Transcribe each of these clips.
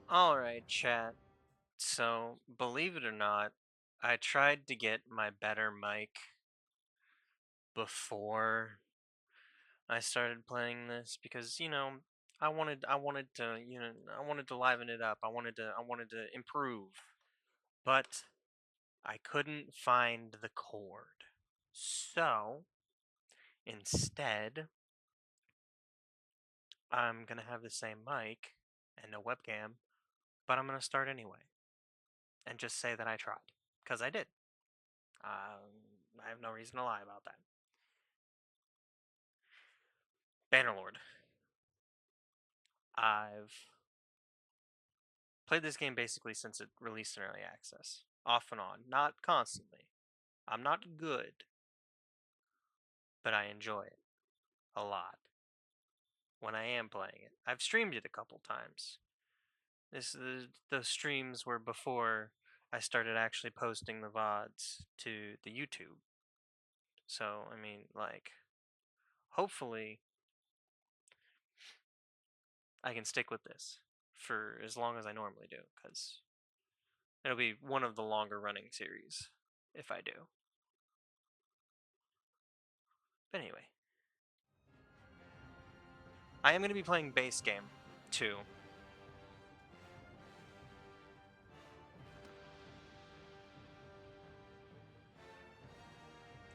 Alright, chat. So, believe it or not, I tried to get my better mic before I started playing this because, I wanted to, I wanted to liven it up. I wanted to improve. But I couldn't find the cord. So, instead, I'm going to have the same mic and no webcam, but I'm going to start anyway and just say that I tried because I did. I have no reason to lie about that. Bannerlord. I've played this game basically since it released in early access, off and on, not constantly. I'm not good, but I enjoy it a lot when I am playing it. I've streamed it a couple times. The streams were before I started actually posting the VODs to the YouTube. So, I mean, like, hopefully I can stick with this for as long as I normally do, because it'll be one of the longer running series if I do. But anyway, I am going to be playing base game too.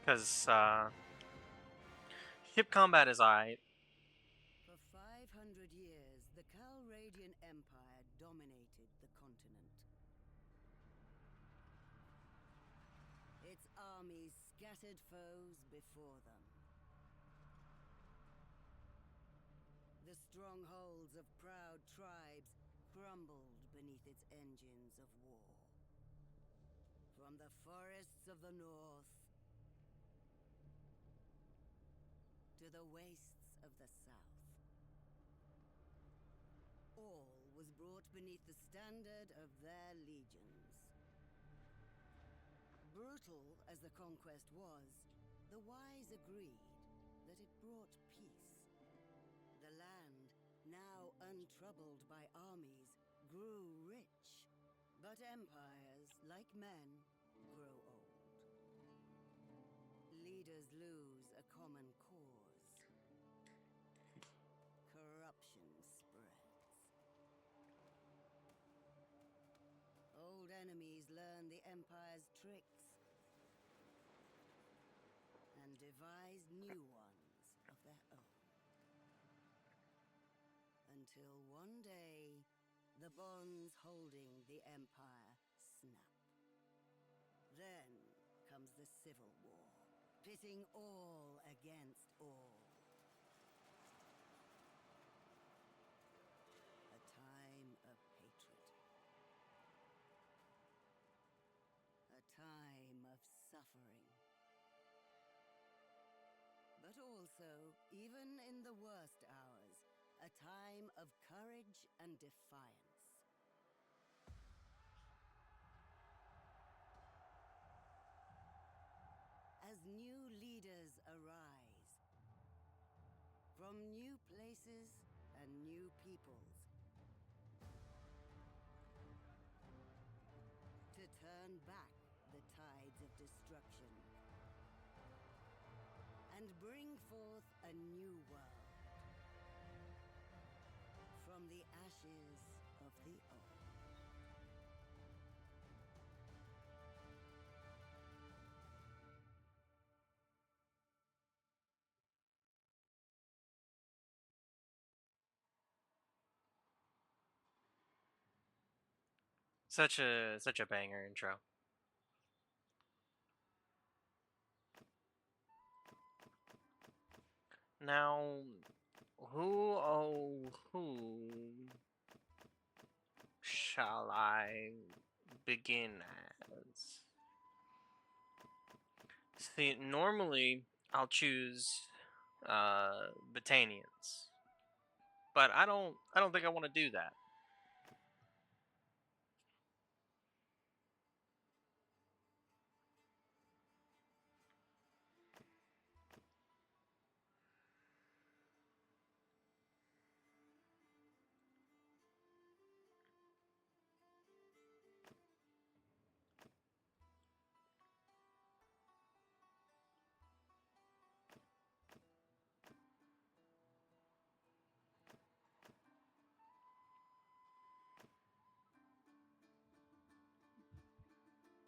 Because ship combat is I. For 500 years, the Calradian Empire dominated the continent. Its armies scattered foes before them. The strongholds of proud tribes crumbled beneath its engines of war. From the forests of the north to the wastes of the south, all was brought beneath the standard of their legions. Brutal as the conquest was, the wise agreed that it brought peace. The land, now untroubled by armies, grew rich. But empires, like men, grow old. Leaders lose a common cause. Corruption spreads. Old enemies learn the Empire's tricks and devise new ones of their own. Until one day, the bonds holding the Empire snap. Then comes the Civil War, pitting all against all. A time of hatred. A time of suffering. But also, even in the worst hours, a time of courage and defiance. As new leaders arise, from new places and new peoples, to turn back the tides of destruction and bring forth a new world from the ashes of the old. Such a banger intro. Now, who shall I begin as? See, normally I'll choose Botanians, but I don't think I want to do that.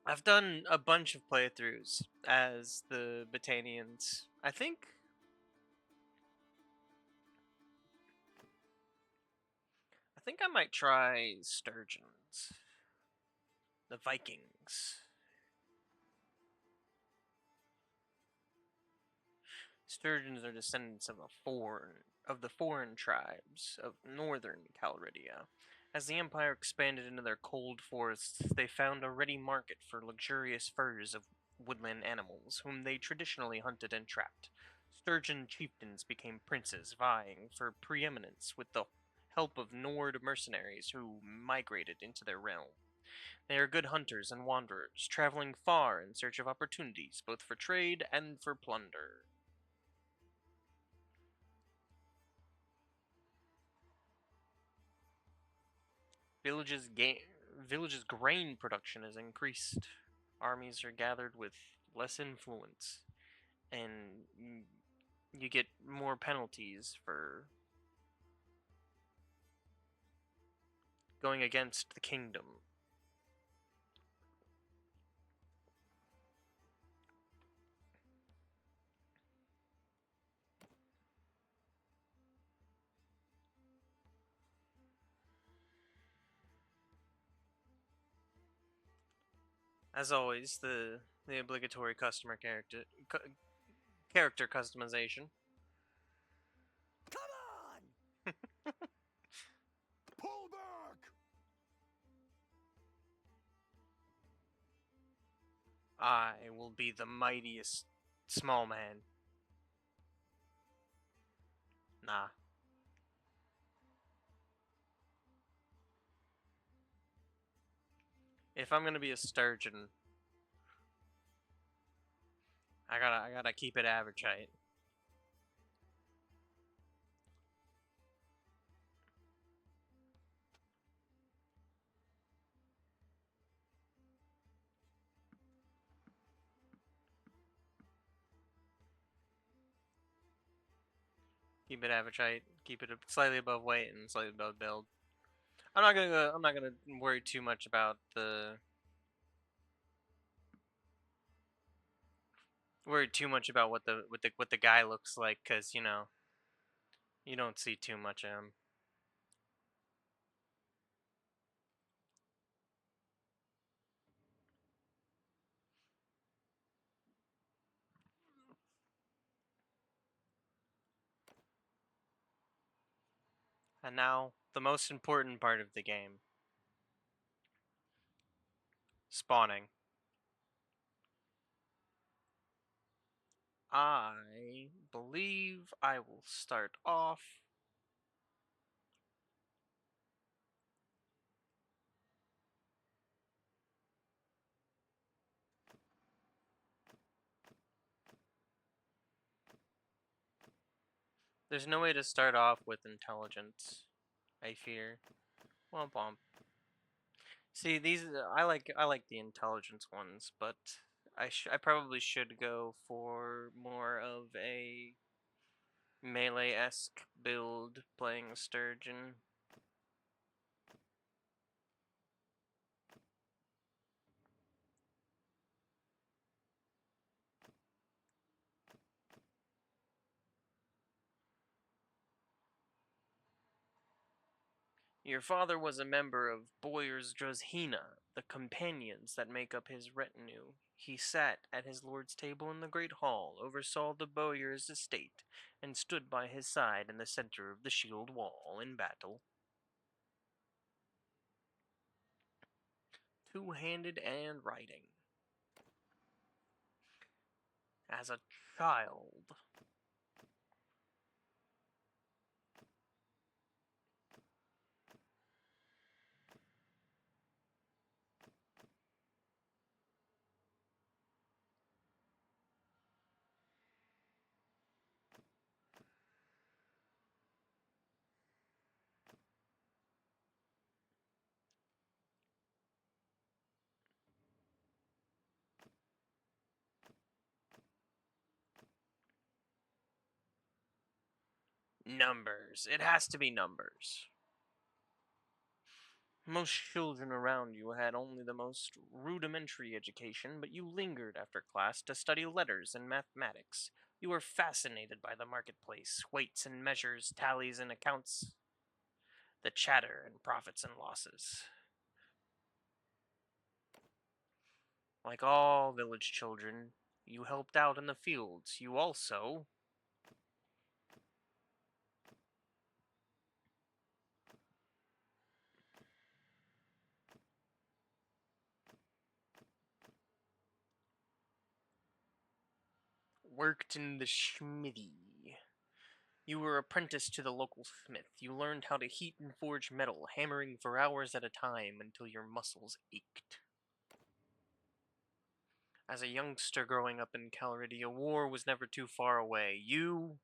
I've done a bunch of playthroughs as the Botanians. I think I might try Sturgeons. The Vikings. Sturgeons are descendants of the foreign tribes of northern Calridia. As the empire expanded into their cold forests, they found a ready market for luxurious furs of woodland animals, whom they traditionally hunted and trapped. Sturgeon chieftains became princes, vying for preeminence with the help of Nord mercenaries who migrated into their realm. They are good hunters and wanderers, traveling far in search of opportunities, both for trade and for plunder. Villages villages grain production has increased. Armies are gathered with less influence, and you get more penalties for going against the kingdom. As always, the obligatory customer character customization. Come on! Pull back! I will be the mightiest small man. Nah. If I'm gonna be a sturgeon, I gotta keep it average height. Keep it average height. Keep it slightly above weight and slightly above build. I'm not gonna worry too much about what the guy looks like, because you don't see too much of him. And now the most important part of the game: spawning. I believe I will start off. There's no way to start off with intelligence, I fear. Womp womp. See, I like the intelligence ones, but I probably should go for more of a melee-esque build playing Sturgeon. Your father was a member of Boyar's Drozhina, the companions that make up his retinue. He sat at his lord's table in the great hall, oversaw the Boyar's estate, and stood by his side in the center of the shield wall in battle. Two-handed and writing. As a child, numbers. It has to be numbers. Most children around you had only the most rudimentary education, but you lingered after class to study letters and mathematics. You were fascinated by the marketplace, weights and measures, tallies and accounts, the chatter and profits and losses. Like all village children, you helped out in the fields. You also worked in the smithy. You were apprenticed to the local smith. You learned how to heat and forge metal, hammering for hours at a time until your muscles ached. As a youngster growing up in Calridia, war was never too far away. You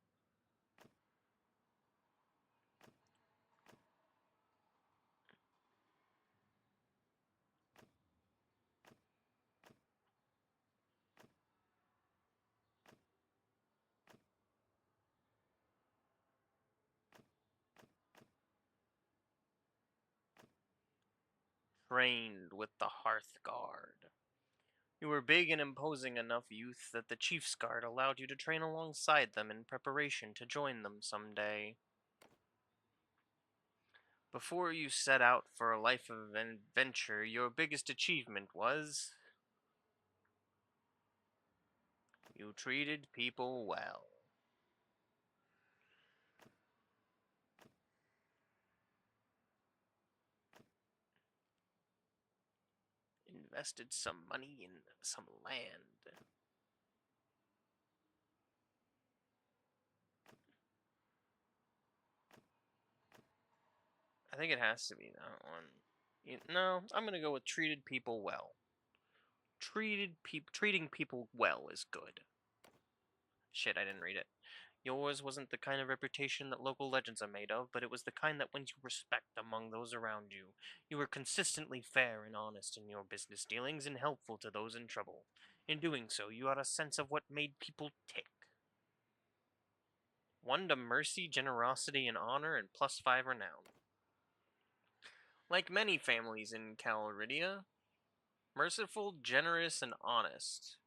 trained with the Hearth Guard. You were big and imposing enough youth that the Chief's Guard allowed you to train alongside them in preparation to join them someday. Before you set out for a life of adventure, your biggest achievement was you treated people well. Invested some money in some land. I think it has to be that one. No, I'm gonna go with treated people well. Treating people well is good. Shit, I didn't read it. Yours wasn't the kind of reputation that local legends are made of, but it was the kind that wins you respect among those around you. You were consistently fair and honest in your business dealings and helpful to those in trouble. In doing so, you had a sense of what made people tick. 1 to mercy, generosity, and honor, and +5 renown. Like many families in Calridia, merciful, generous, and honest.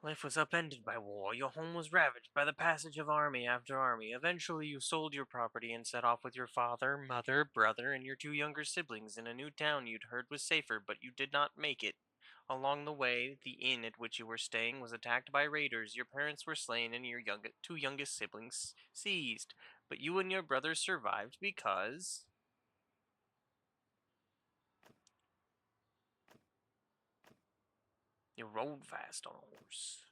Life was upended by war. Your home was ravaged by the passage of army after army. Eventually, you sold your property and set off with your father, mother, brother, and your 2 younger siblings in a new town you'd heard was safer, but you did not make it. Along the way, the inn at which you were staying was attacked by raiders. Your parents were slain and your 2 youngest siblings seized. But you and your brother survived because you rode fast on a horse.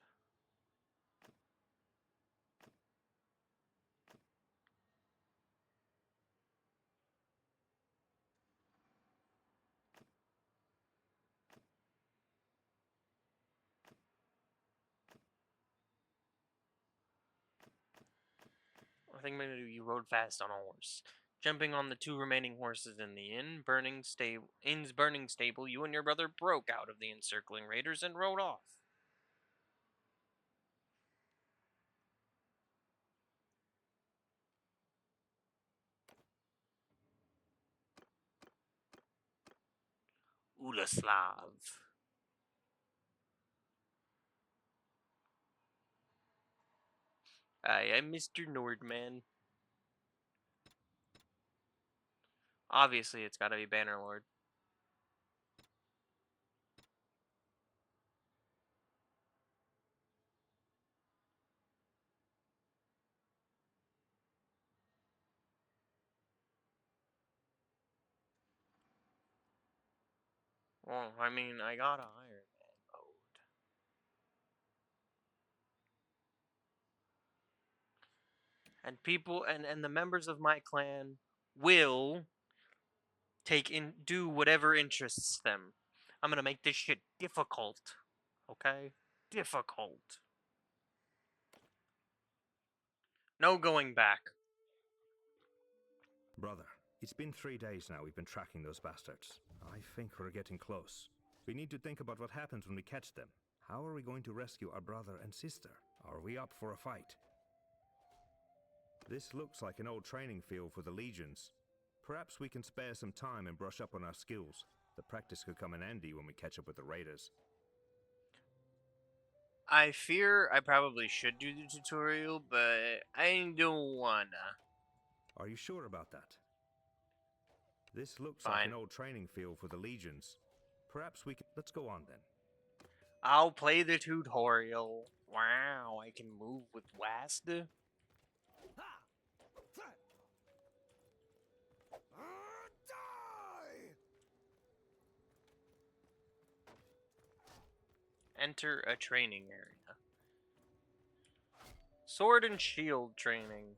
I think maybe you rode fast on a horse. Jumping on the 2 remaining horses in the inn's burning stable, you and your brother broke out of the encircling raiders and rode off. Ulaslav. I am Mr. Nordman. Obviously, it's gotta be Bannerlord. Well, I mean, I got a Iron Man mode. And people, and the members of my clan will do whatever interests them. I'm gonna make this shit difficult. Okay? Difficult. No going back. Brother, it's been 3 days now we've been tracking those bastards. I think we're getting close. We need to think about what happens when we catch them. How are we going to rescue our brother and sister? Are we up for a fight? This looks like an old training field for the legions. Perhaps we can spare some time and brush up on our skills. The practice could come in handy when we catch up with the raiders. I fear I probably should do the tutorial, but I don't wanna. Are you sure about that? This looks like Fine. an old training field for the legions. Perhaps we can... Let's go on then. I'll play the tutorial. Wow, I can move with WASD. Enter a training area. Sword and shield training.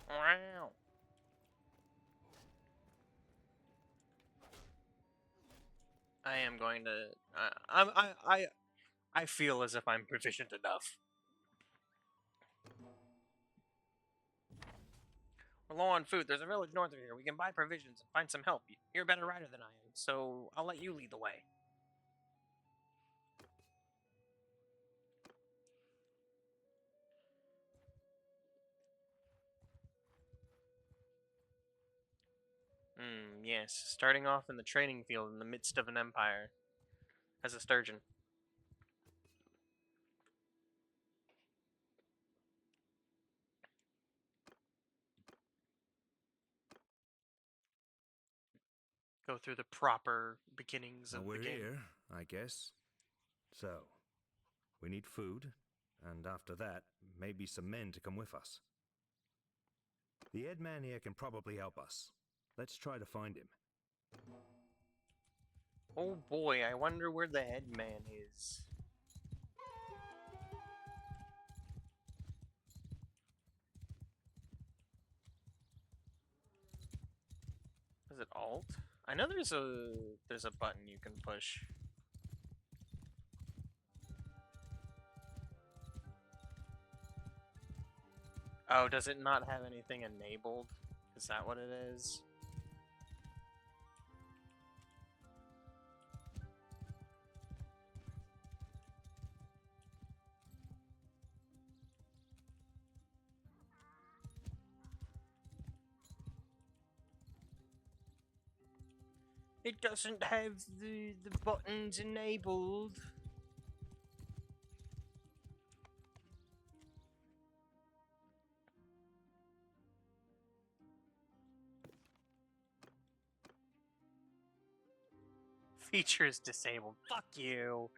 Wow. I am going to. I feel as if I'm proficient enough. We're low on food. There's a village north of here. We can buy provisions and find some help. You're a better rider than I am, so I'll let you lead the way. Yes. Starting off in the training field in the midst of an empire. As a sturgeon. Go through the proper beginnings of Well, the we're game. here, I guess. So, we need food, and after that, maybe some men to come with us. The head man here can probably help us. Let's try to find him. Oh boy, I wonder where the head man is. Is it Alt? I know there's a button you can push. Oh, does it not have anything enabled? Is that what it is? It doesn't have the buttons enabled. Features disabled. Fuck you.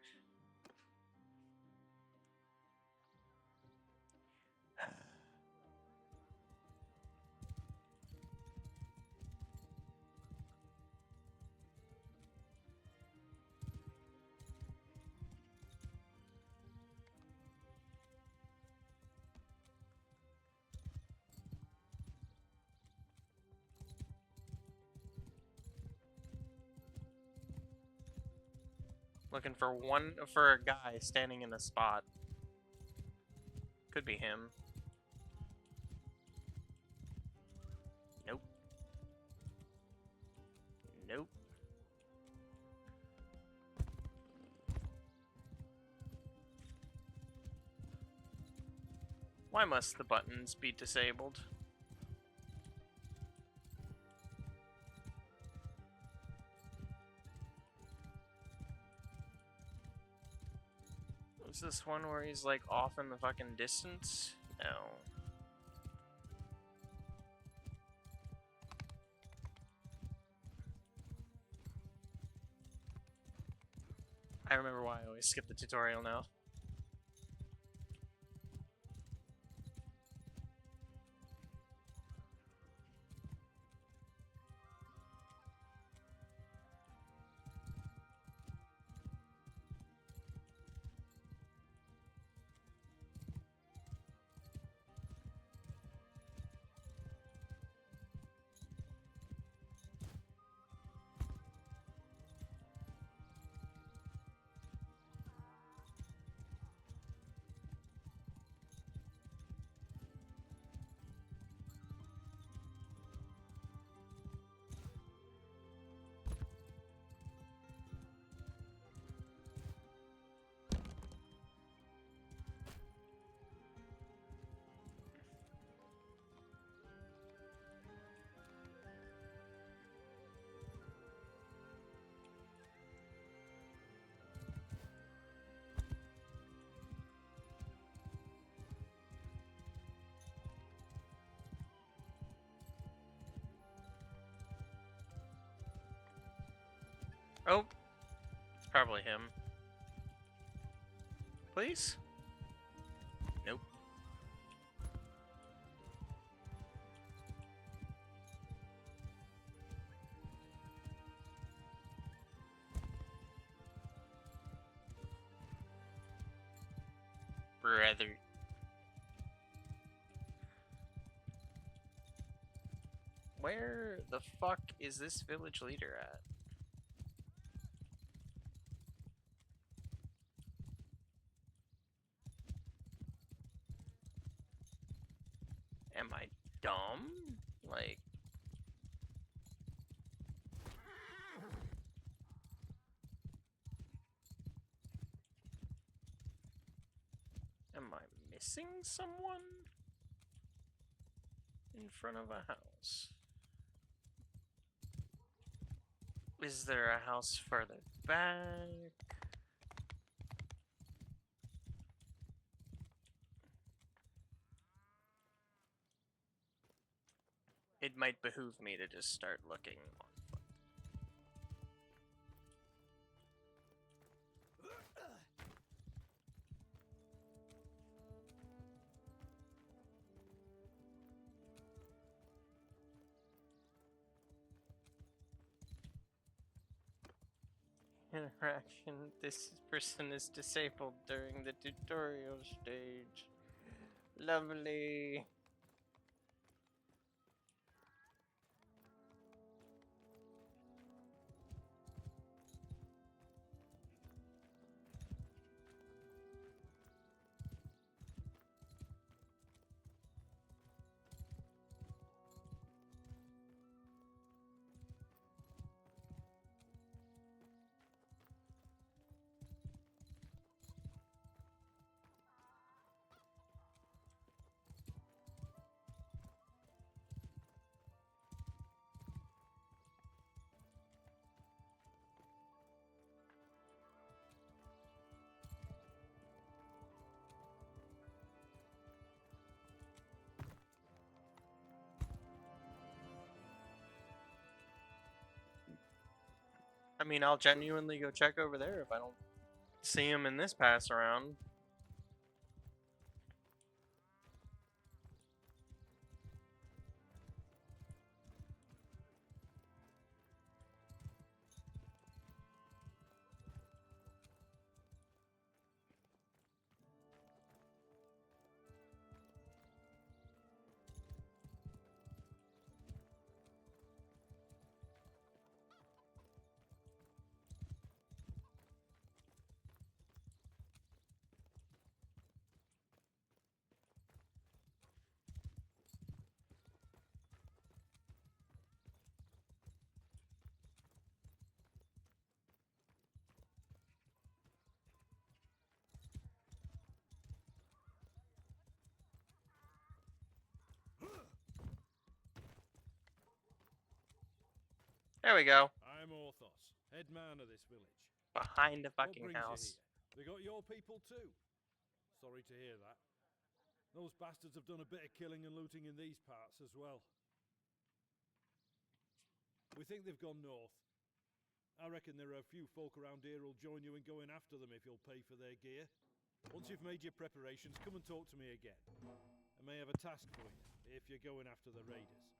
Looking for a guy standing in a spot. Could be him. Nope. Nope. Why must the buttons be disabled? Is this one where he's like off in the fucking distance? No. I remember why I always skip the tutorial now. Oh, it's probably him. Please? Nope. Brother. Where the fuck is this village leader at? Am I dumb? Like, am I missing someone in front of a house? Is there a house further back? It might behoove me to just start looking. Interaction. This person is disabled during the tutorial stage. Lovely. I mean, I'll genuinely go check over there if I don't see him in this pass around. There we go. I'm Orthos, head man of this village. Behind the What fucking brings you house. here? They got your people too? Sorry to hear that. Those bastards have done a bit of killing and looting in these parts as well. We think they've gone north. I reckon there are a few folk around here who'll join you in going after them if you'll pay for their gear. Once you've made your preparations, come and talk to me again. I may have a task for you, if you're going after the raiders.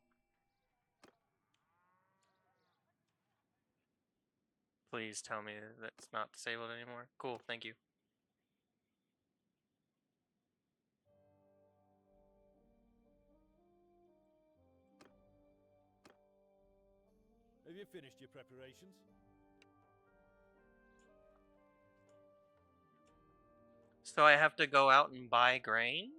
Please tell me that it's not disabled anymore. Cool, thank you. Have you finished your preparations? So I have to go out and buy grain?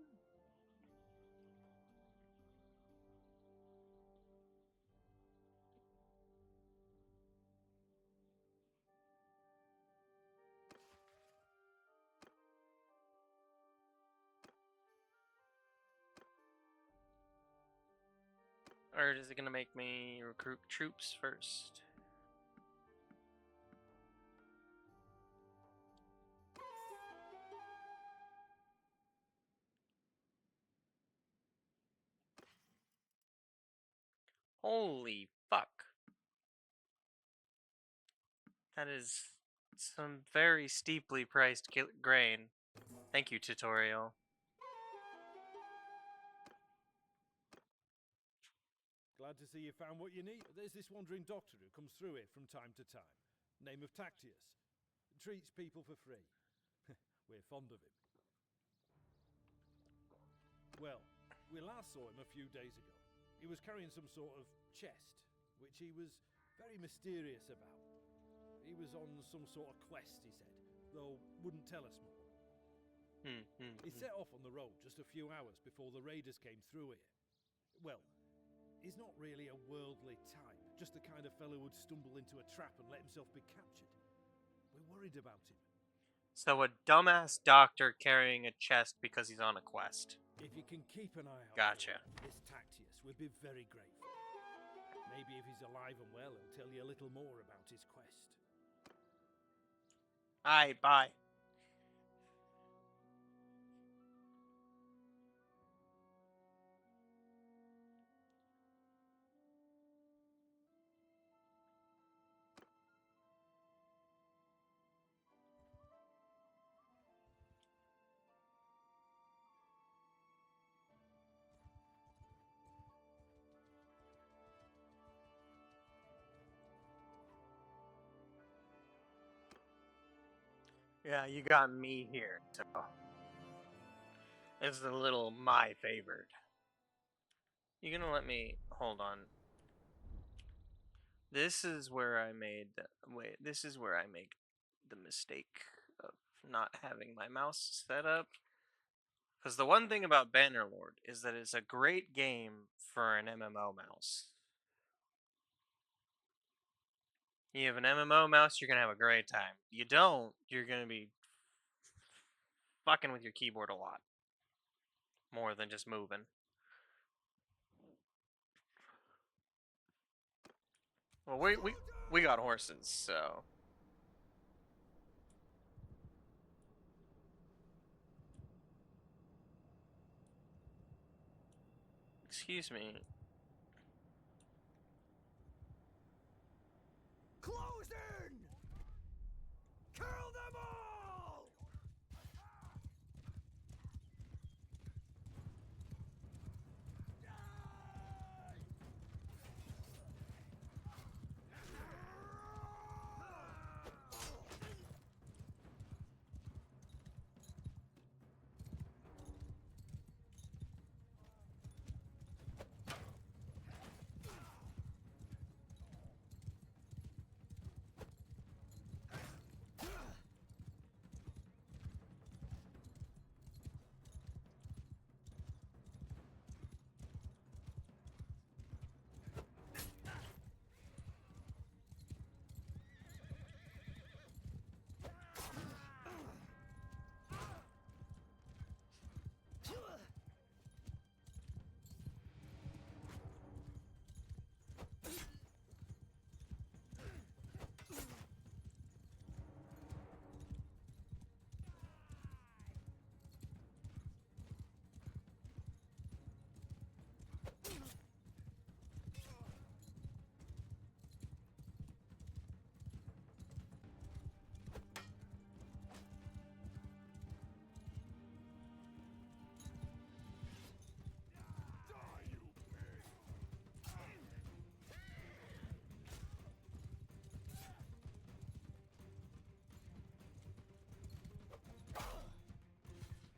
Or is it gonna make me recruit troops first? Holy fuck. That is some very steeply priced grain. Thank you, tutorial. Glad to see you found what you need. There's this wandering doctor who comes through here from time to time. Name of Tactius. Treats people for free. We're fond of him. Well, we last saw him a few days ago. He was carrying some sort of chest, which he was very mysterious about. He was on some sort of quest, he said, though wouldn't tell us more. He set off on the road just a few hours before the raiders came through here. Well, he's not really a worldly type, just the kind of fellow who'd stumble into a trap and let himself be captured. We're worried about him. So a dumbass doctor carrying a chest because he's on a quest. If you can keep an eye out Gotcha. for this Tactius, we'd be very grateful. Maybe if he's alive and well, he'll tell you a little more about his quest. Aye, bye. Yeah, you got me here, so it's a little my favored. You gonna let me hold on? This is where I made this is where I make the mistake of not having my mouse set up. Because the one thing about Bannerlord is that it's a great game for an MMO mouse. You have an MMO mouse, you're gonna have a great time. You don't, you're gonna be fucking with your keyboard a lot. More than just moving. Well, we got horses, so. Excuse me. Close in! Kill them all!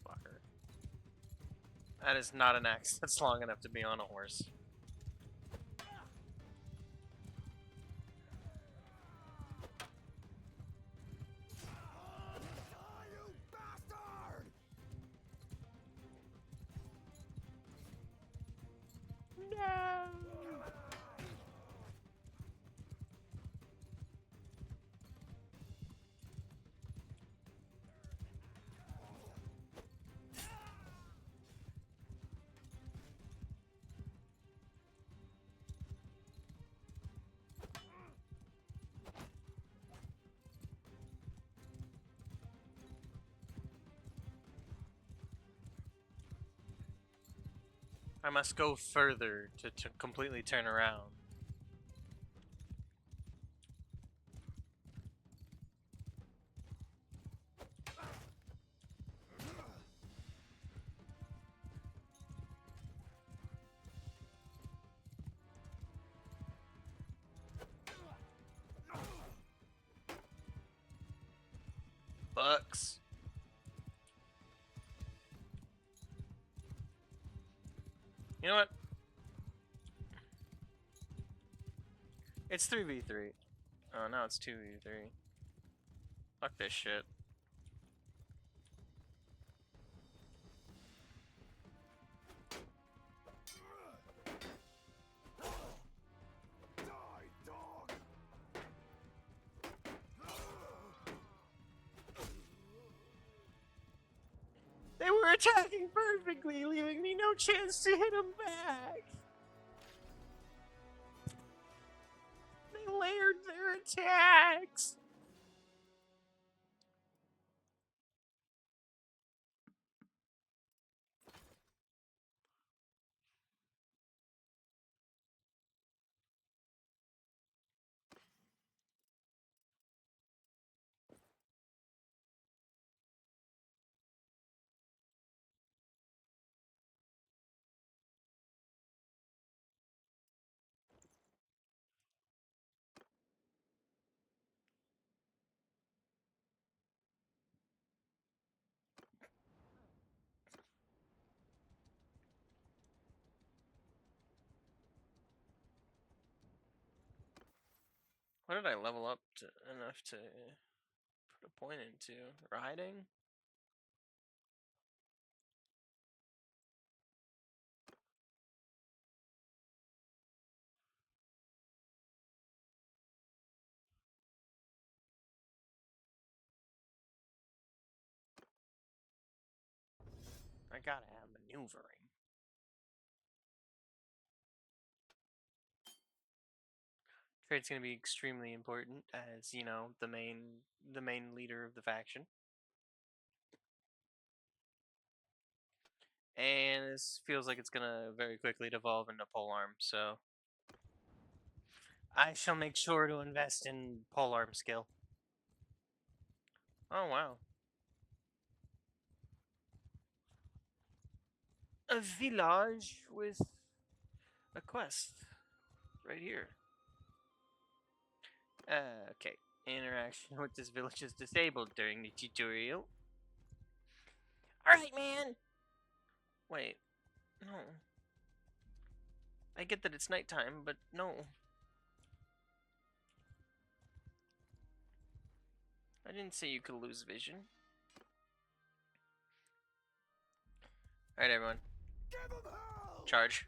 Fucker. That is not an axe that's long enough to be on a horse. I must go further to completely turn around. bucks. You know what? It's 3v3. Oh, now it's 2v3. Fuck this shit. They were attacking perfectly, leaving me no chance to hit them back. They layered their attacks. What did I level up to enough to put a point into? Riding? I gotta have maneuvering. Trade's gonna be extremely important as, you know, the main leader of the faction. And this feels like it's gonna very quickly devolve into polearm, so I shall make sure to invest in polearm skill. Oh wow. A village with a quest right here. Okay. Interaction with this village is disabled during the tutorial. Alright, man! Wait. No. I get that it's nighttime, but no. I didn't say you could lose vision. Alright, everyone. Charge.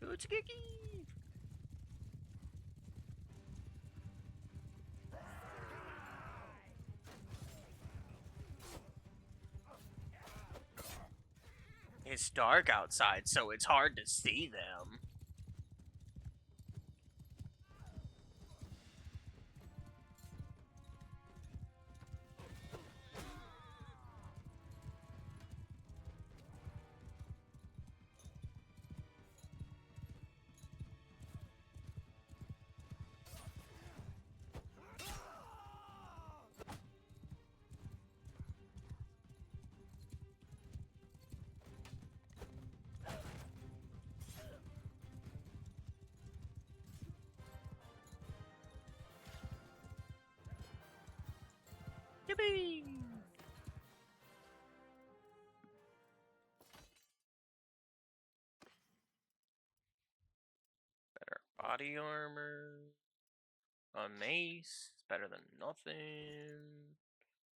Utsuki! It's dark outside, so it's hard to see them. Yippee! Better body armor. A mace. Better than nothing.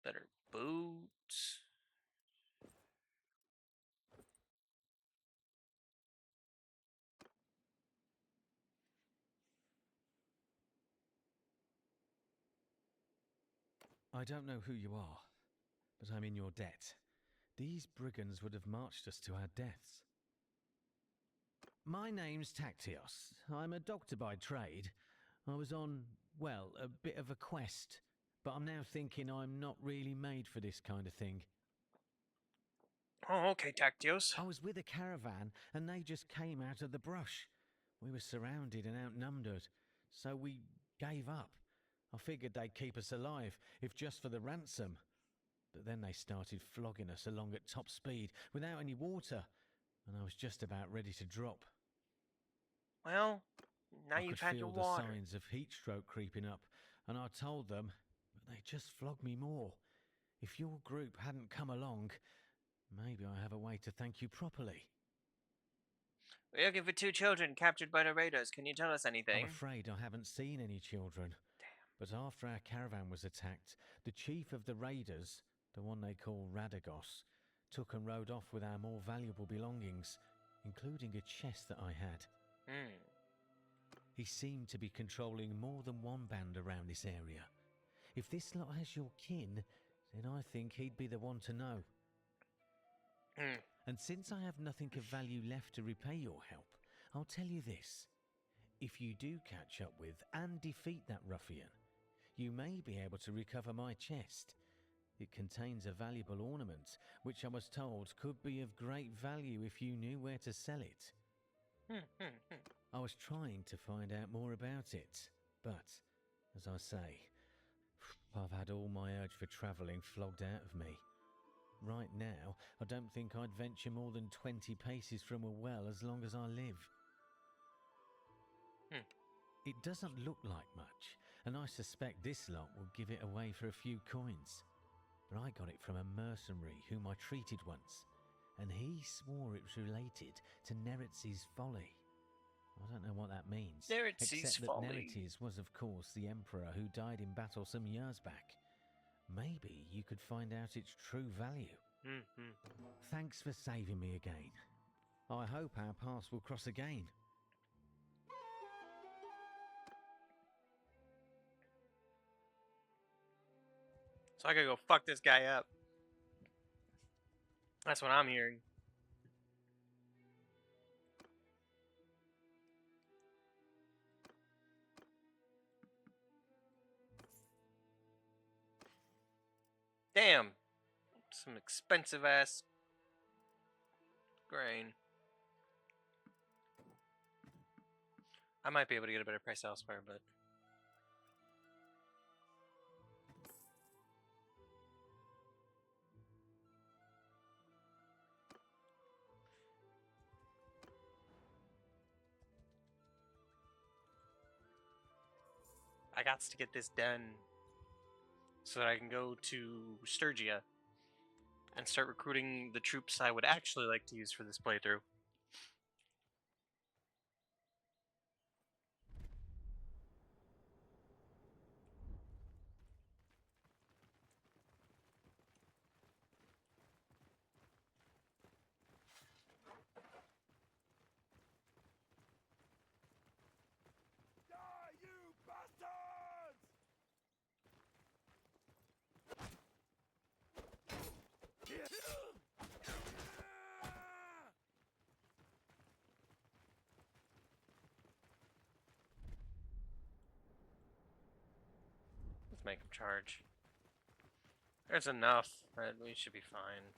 Better boots. I don't know who you are, but I'm in your debt. These brigands would have marched us to our deaths. My name's Tactios. I'm a doctor by trade. I was on, well, a bit of a quest, but I'm now thinking I'm not really made for this kind of thing. Oh, okay, Tactios. I was with a caravan and they just came out of the brush. We were surrounded and outnumbered, so we gave up. I figured they'd keep us alive, if just for the ransom. But then they started flogging us along at top speed without any water, and I was just about ready to drop. Well, now I you've could had your feel the water. signs of heat stroke creeping up, and I told them, but they just flogged me more. If your group hadn't come along, maybe I have a way to thank you properly. We're looking for 2 children captured by the raiders. Can you tell us I'm anything? afraid I haven't seen any children. But after our caravan was attacked, the chief of the raiders, the one they call Radagos, took and rode off with our more valuable belongings, including a chest that I had. Hmm. He seemed to be controlling more than one band around this area. If this lot has your kin, then I think he'd be the one to know. Hmm. And since I have nothing of value left to repay your help, I'll tell you this. If you do catch up with and defeat that ruffian, you may be able to recover my chest. It contains a valuable ornament, which I was told could be of great value if you knew where to sell it. I was trying to find out more about it, but, as I say, I've had all my urge for travelling flogged out of me. Right now, I don't think I'd venture more than 20 paces from a well as long as I live. It doesn't look like much, and I suspect this lot will give it away for a few coins. But I got it from a mercenary whom I treated once, and he swore it was related to Neretz's folly. I don't know what that means, Neretz's except that folly. Neretzes was, of course, the emperor who died in battle some years back. Maybe you could find out its true value. Thanks for saving me again. I hope our paths will cross again. So I gotta go fuck this guy up. That's what I'm hearing. Damn. Some expensive ass grain. I might be able to get a better price elsewhere, but... I got to get this done so that I can go to Sturgia and start recruiting the troops I would actually like to use for this playthrough. Die, you bastards! Let's make him charge. There's enough. We should be fine.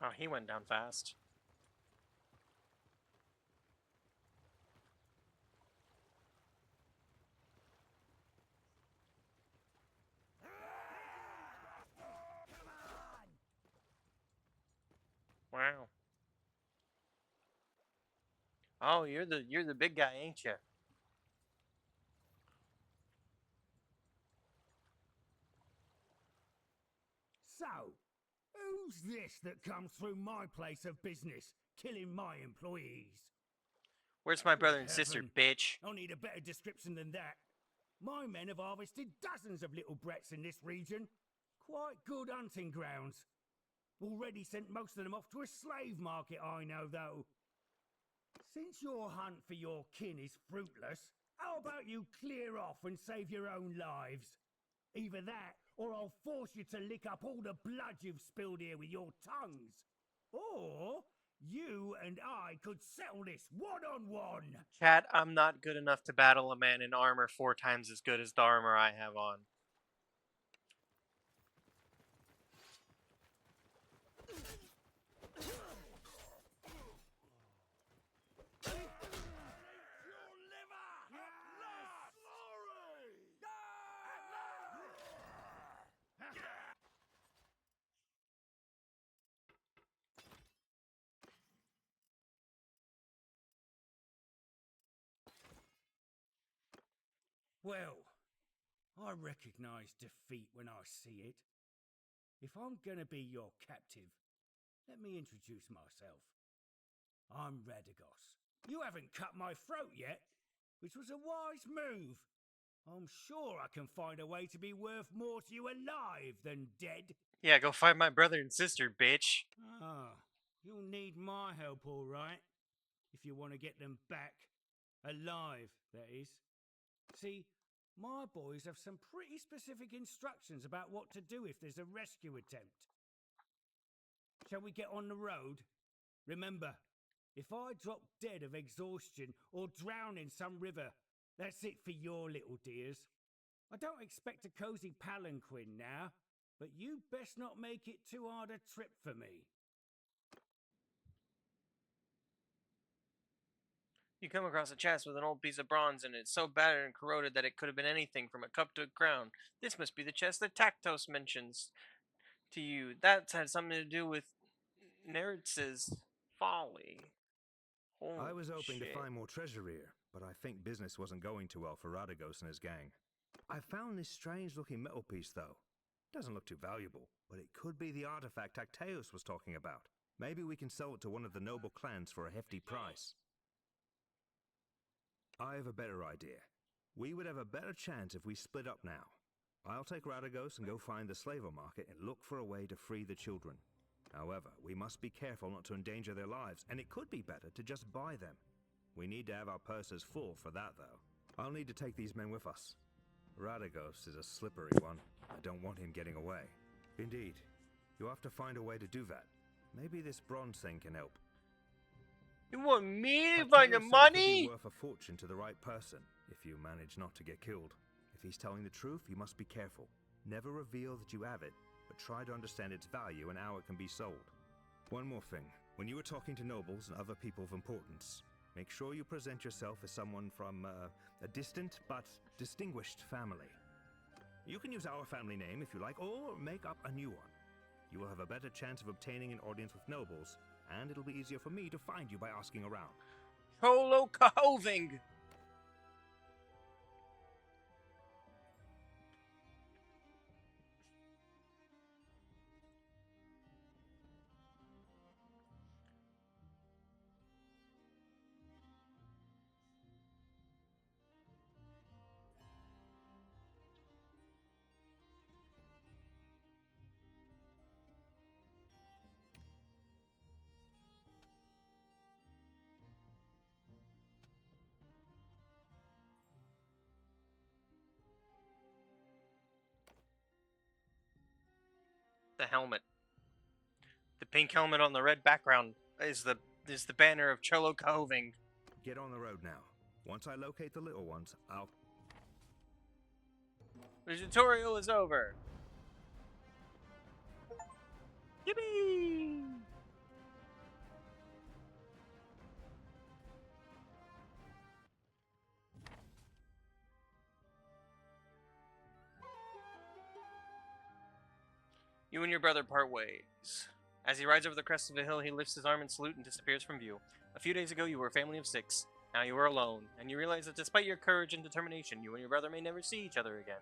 Oh, he went down fast. Wow. Oh, you're the big guy, ain't you? So, who's this that comes through my place of business, killing my employees? Where's my brother and Good sister, heaven. bitch? I need a better description than that. My men have harvested dozens of little brats in this region. Quite good hunting grounds. Already sent most of them off to a slave market, I know, though. Since your hunt for your kin is fruitless, How about you clear off and save your own lives? Either that, or I'll force you to lick up all the blood you've spilled here with your tongues. Or you and I could settle this one-on-one. Chat, I'm not good enough to battle a man in armor 4 times as good as the armor I have on. Well, I recognize defeat when I see it. If I'm gonna be your captive, let me introduce myself. I'm Radagos. You haven't cut my throat yet, which was a wise move. I'm sure I can find a way to be worth more to you alive than dead. Yeah, go find my brother and sister, bitch. Ah, you'll need my help, all right. If you want to get them back. Alive, that is. See, my boys have some pretty specific instructions about what to do if there's a rescue attempt. Shall we get on the road? Remember, if I drop dead of exhaustion or drown in some river, that's it for your little dears. I don't expect a cozy palanquin now, but you best not make it too hard a trip for me. You come across a chest with an old piece of bronze in it, so battered and corroded that it could have been anything from a cup to a crown. This must be the chest that Tactos mentions to you. That's had something to do with Neritz's folly. Holy I was hoping to shit. find more treasure here, but I think business wasn't going too well for Radagos and his gang. I found this strange-looking metal piece, though. Doesn't look too valuable, but it could be the artifact Tacteus was talking about. Maybe we can sell it to one of the noble clans for a hefty price. I have a better idea. We would have a better chance if we split up now. I'll take Radagos and go find the slaver market and look for a way to free the children. However, we must be careful not to endanger their lives, and it could be better to just buy them. We need to have our purses full for that, though. I'll need to take these men with us. Radagos is a slippery one. I don't want him getting away. Indeed. You'll have to find a way to do that. Maybe this bronze thing can help. You want me to Tacteus find the said it could money? be worth a fortune to the right person, if you manage not to get killed. If he's telling the truth, you must be careful. Never reveal that you have it, but try to understand its value and how it can be sold. One more thing. When you are talking to nobles and other people of importance, make sure you present yourself as someone from a distant but distinguished family. You can use our family name if you like, or make up a new one. You will have a better chance of obtaining an audience with nobles, and it'll be easier for me to find you by asking around. Holo Cahoving! The helmet. The pink helmet on the red background is the banner of Cholo Cahoving. Get on the road now. Once I locate the little ones, I'll... The tutorial is over. Yippee! You and your brother part ways. As he rides over the crest of a hill, he lifts his arm in salute and disappears from view. A few days ago, you were a family of 6. Now you are alone, and you realize that despite your courage and determination, you and your brother may never see each other again.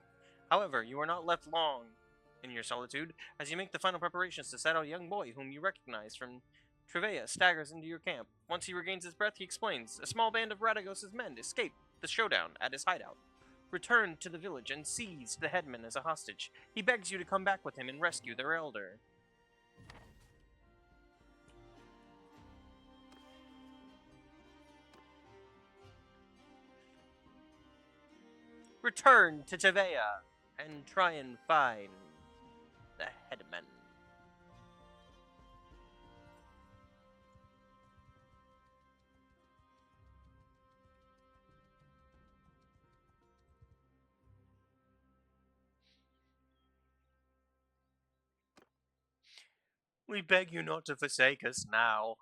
However, you are not left long in your solitude, as you make the final preparations to set out a young boy whom you recognize from Trevea staggers into your camp. Once he regains his breath, he explains, a small band of Radagos' men escaped the showdown at his hideout. Returned to the village and seized the headman as a hostage. He begs you to come back with him and rescue their elder. return to Tevea and try and find the headman. We beg you not to forsake us now.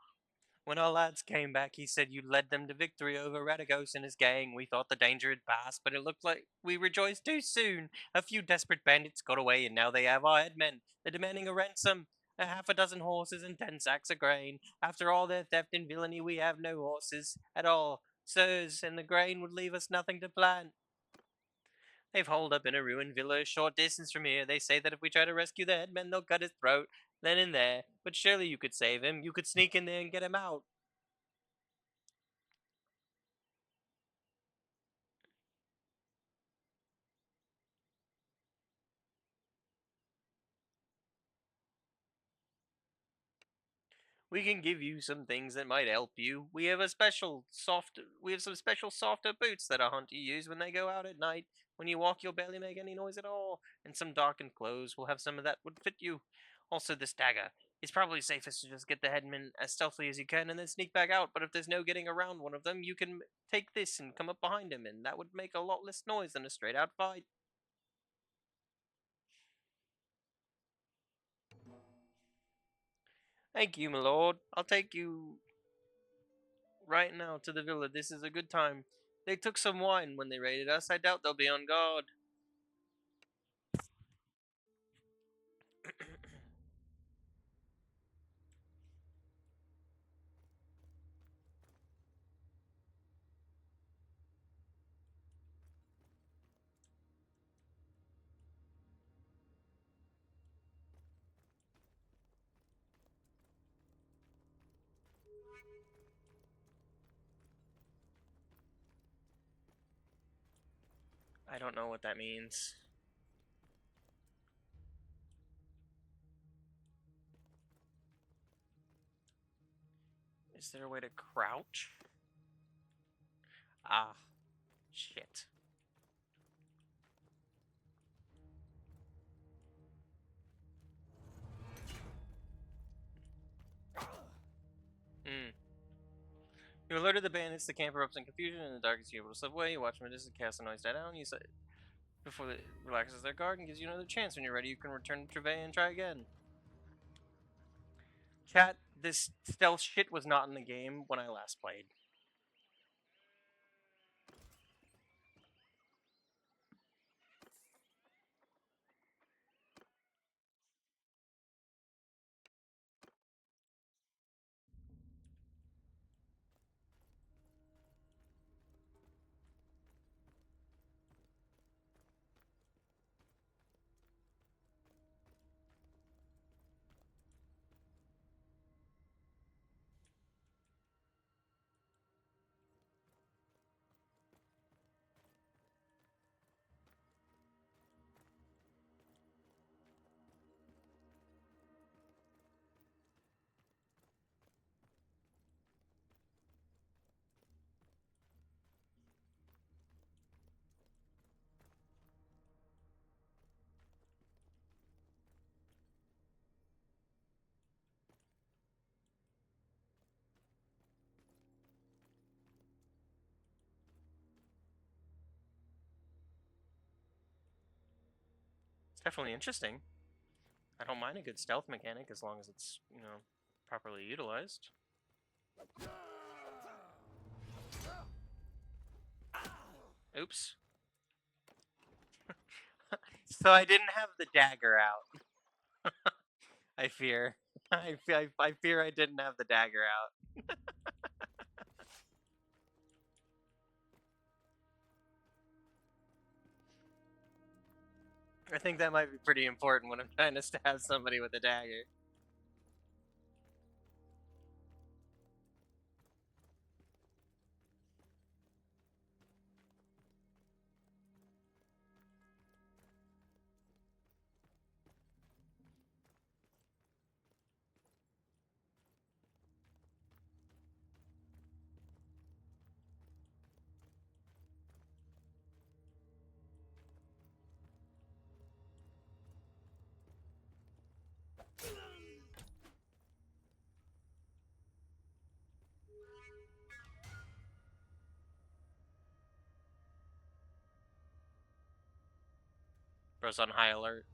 When our lads came back, he said you led them to victory over Radagos and his gang. We thought the danger had passed, but it looked like we rejoiced too soon. A few desperate bandits got away, and now they have our headmen. They're demanding a ransom, a half a dozen horses, and 10 sacks of grain. After all their theft and villainy, we have no horses at all, sirs, and the grain would leave us nothing to plant. They've holed up in a ruined villa a short distance from here. They say that if we try to rescue the headman, they'll cut his throat then and there. But surely you could save him. You could sneak in there and get him out. We can give you some things that might help you. We have some special softer boots that our hunter use when they go out at night. When you walk, you'll barely make any noise at all. And some darkened clothes. We'll have some of that would fit you. Also, this dagger. It's probably safest to just get the headman as stealthily as you can and then sneak back out. But if there's no getting around one of them, you can take this and come up behind him, and that would make a lot less noise than a straight out fight. Thank you, my lord. I'll take you right now to the villa. This is a good time. They took some wine when they raided us. I doubt they'll be on guard. I don't know what that means. Is there a way to crouch? Ah, shit. Hmm. You alerted the bandits. The camp erupts in confusion. In the darkness, you're able to slip away. You watch them just cast the noise die down. You say before it relaxes their guard and gives you another chance. When you're ready, you can return to Trevay and try again. Chat, this stealth shit was not in the game when I last played. It's definitely interesting. I don't mind a good stealth mechanic as long as it's, properly utilized. Oops. So I didn't have the dagger out. I fear. I fear I didn't have the dagger out. I think that might be pretty important when I'm trying to stab somebody with a dagger. Bro's on high alert.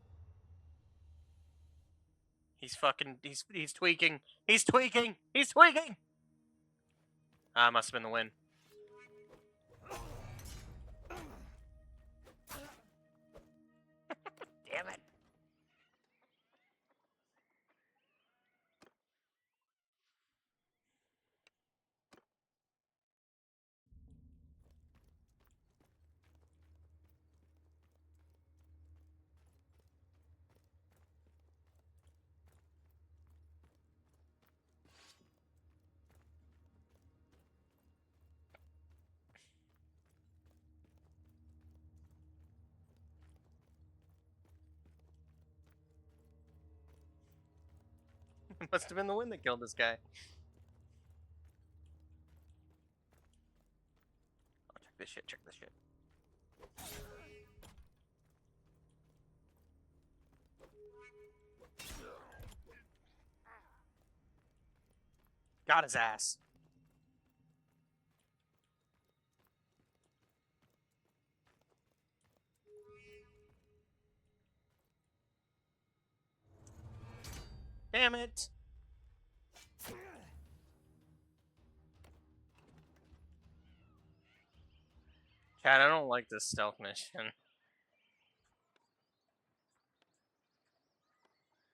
He's tweaking. He's tweaking. He's tweaking. Ah, must have been the wind. Damn it. It must have been the wind that killed this guy. Oh, check this shit. Check this shit. Got his ass. Damn it. Chad, I don't like this stealth mission.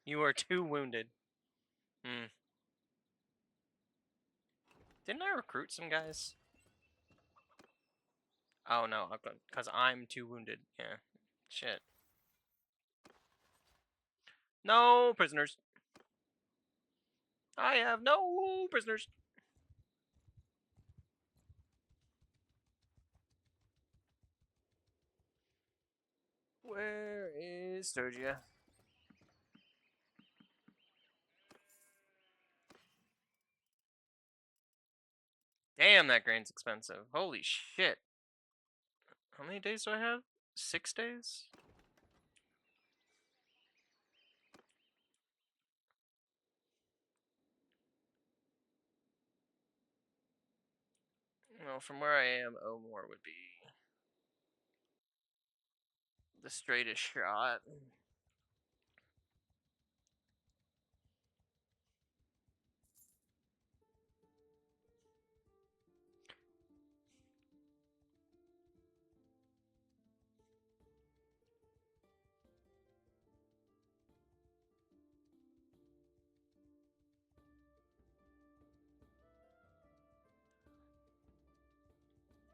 You are too wounded. Didn't I recruit some guys? Oh no, because I'm too wounded. Yeah. Shit. No prisoners. I have no prisoners. Where is Sturgia? Damn, that grain's expensive. Holy shit. How many days do I have? 6 days? Well, from where I am, Omore would be the straightest shot.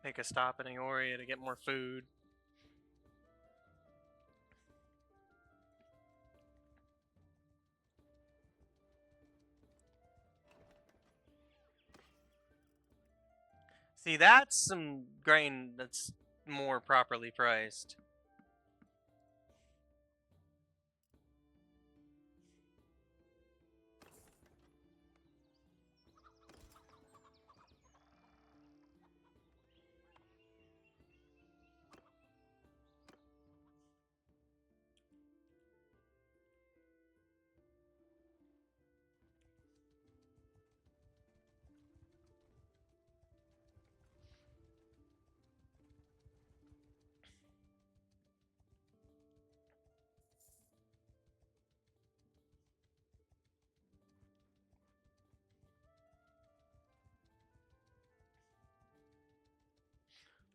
Make a stop in Eoria to get more food. See, that's some grain that's more properly priced.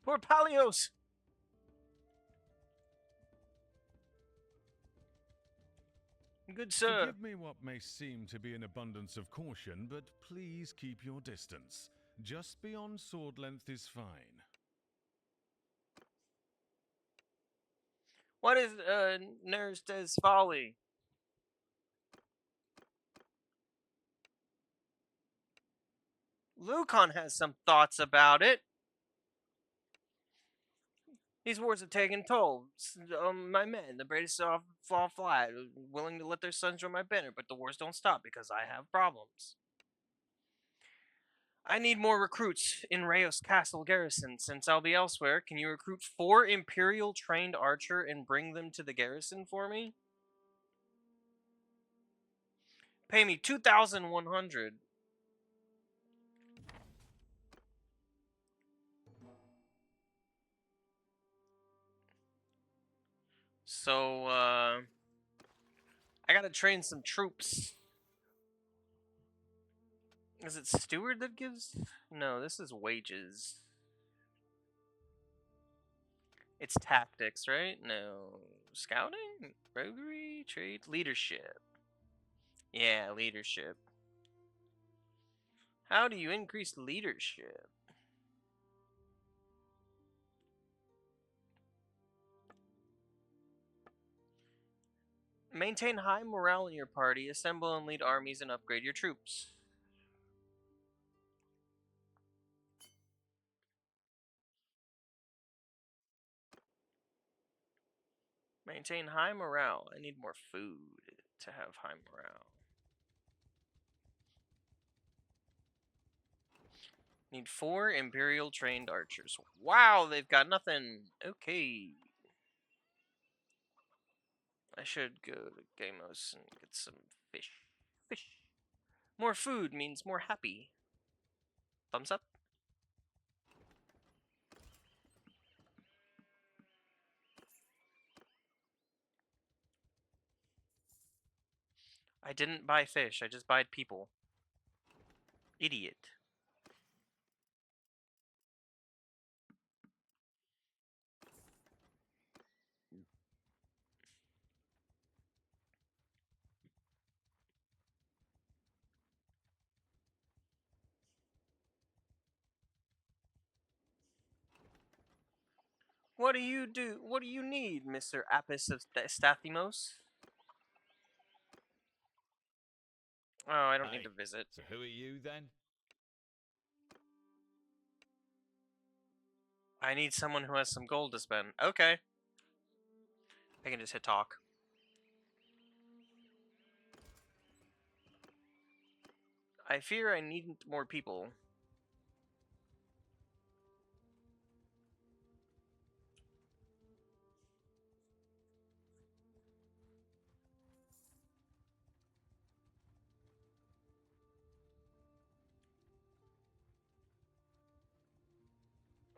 Poor Palios! Good sir. Forgive me what may seem to be an abundance of caution, but please keep your distance. Just beyond sword length is fine. What is Nerste's folly? Lucan has some thoughts about it. These wars have taken toll. My men, the British fall flat, willing to let their sons join my banner, but the wars don't stop because I have problems. I need more recruits in Rayos Castle garrison. Since I'll be elsewhere, can you recruit 4 Imperial trained archer and bring them to the garrison for me? Pay me 2,100. So, I gotta train some troops. Is it steward that gives? No, this is wages. It's tactics, right? No. Scouting? Roguery? Trade? Leadership. Yeah, leadership. How do you increase leadership? Maintain high morale in your party, assemble and lead armies, and upgrade your troops. Maintain high morale. I need more food to have high morale. Need 4 Imperial trained archers. Wow, they've got nothing. Okay. I should go to Gamos and get some fish. Fish. More food means more happy. Thumbs up. I didn't buy fish, I just bought people. Idiot. What do you do? What do you need, Mr. Apis of Stathimos? Oh, I don't need to visit. So who are you then? I need someone who has some gold to spend. Okay. I can just hit talk. I fear I need more people.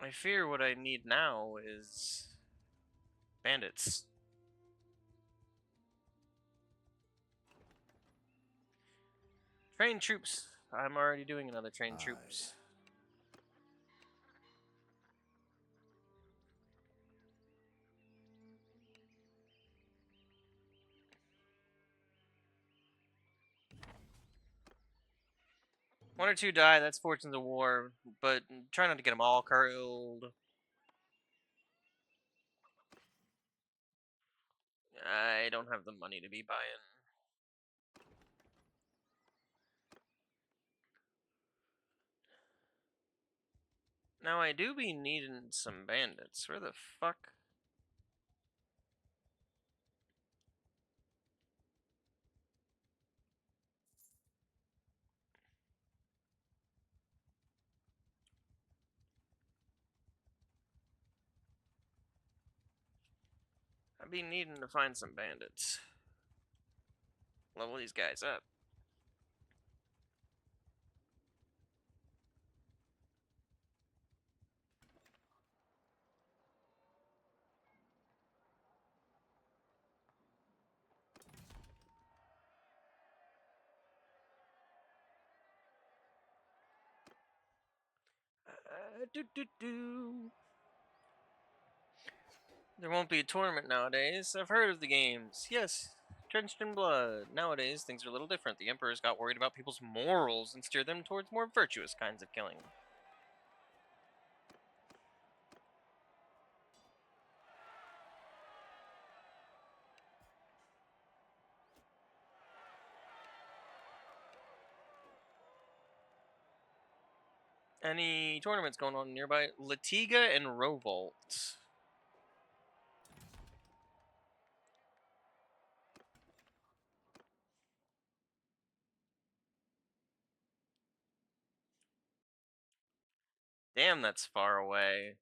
I fear what I need now is bandits. Train troops. I'm already doing another train troops. One or two die, that's Fortunes of War, but try not to get them all killed. I don't have the money to be buying. Now I do be needing some bandits. Where the fuck? I be needing to find some bandits. Level these guys up. Do. There won't be a tournament nowadays. I've heard of the games. Yes, Drenched in Blood. Nowadays, things are a little different. The Emperor's got worried about people's morals and steered them towards more virtuous kinds of killing. Any tournaments going on nearby? Latiga and Rovolt. Damn, that's far away.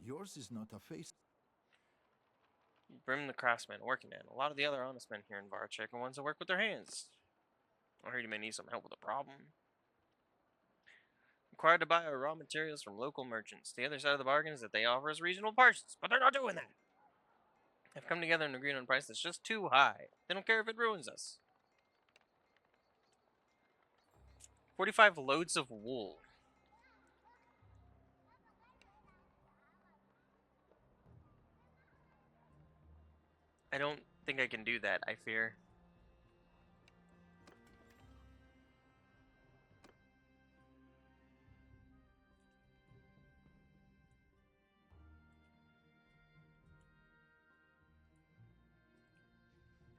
Yours is not a face. Brim the craftsman, working man. A lot of the other honest men here in Varchek are ones that work with their hands. I heard you may need some help with a problem. Required to buy our raw materials from local merchants. The other side of the bargain is that they offer us reasonable prices, but they're not doing that. They've come together and agreed on a price that's just too high. They don't care if it ruins us. 45 loads of wool. I don't think I can do that, I fear.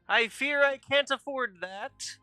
I fear I can't afford that.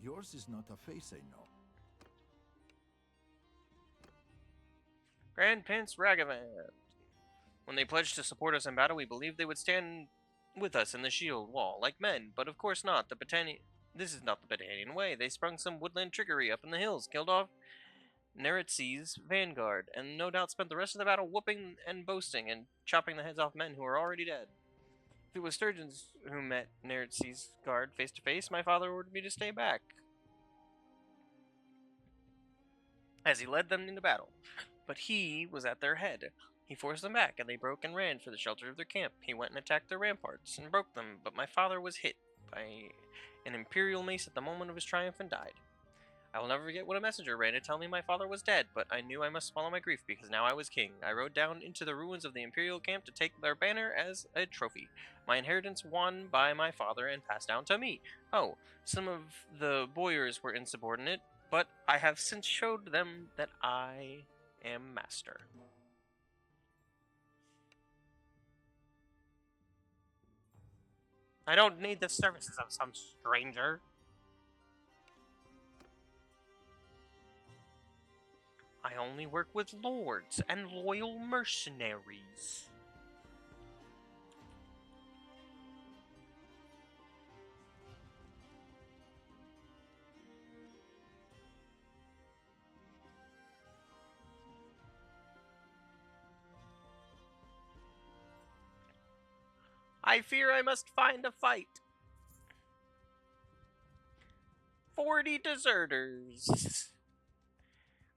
Yours is not a face I know. Grand Prince Ragavan. When they pledged to support us in battle, we believed they would stand with us in the shield wall, like men, but of course not. This is not the Battanian way. They sprung some woodland trickery up in the hills, killed off Neretsi's vanguard, and no doubt spent the rest of the battle whooping and boasting and chopping the heads off men who were already dead. If it was Sturgeons who met Neretsi's guard face to face, my father ordered me to stay back as he led them into battle. But he was at their head. He forced them back, and they broke and ran for the shelter of their camp. He went and attacked their ramparts and broke them, but my father was hit by an imperial mace at the moment of his triumph and died. I will never forget when a messenger ran to tell me my father was dead, but I knew I must swallow my grief because now I was king. I rode down into the ruins of the imperial camp to take their banner as a trophy. My inheritance won by my father and passed down to me. Oh, some of the boyars were insubordinate, but I have since showed them that I am master. I don't need the services of some stranger. I only work with lords and loyal mercenaries. I fear I must find a fight. 40 deserters.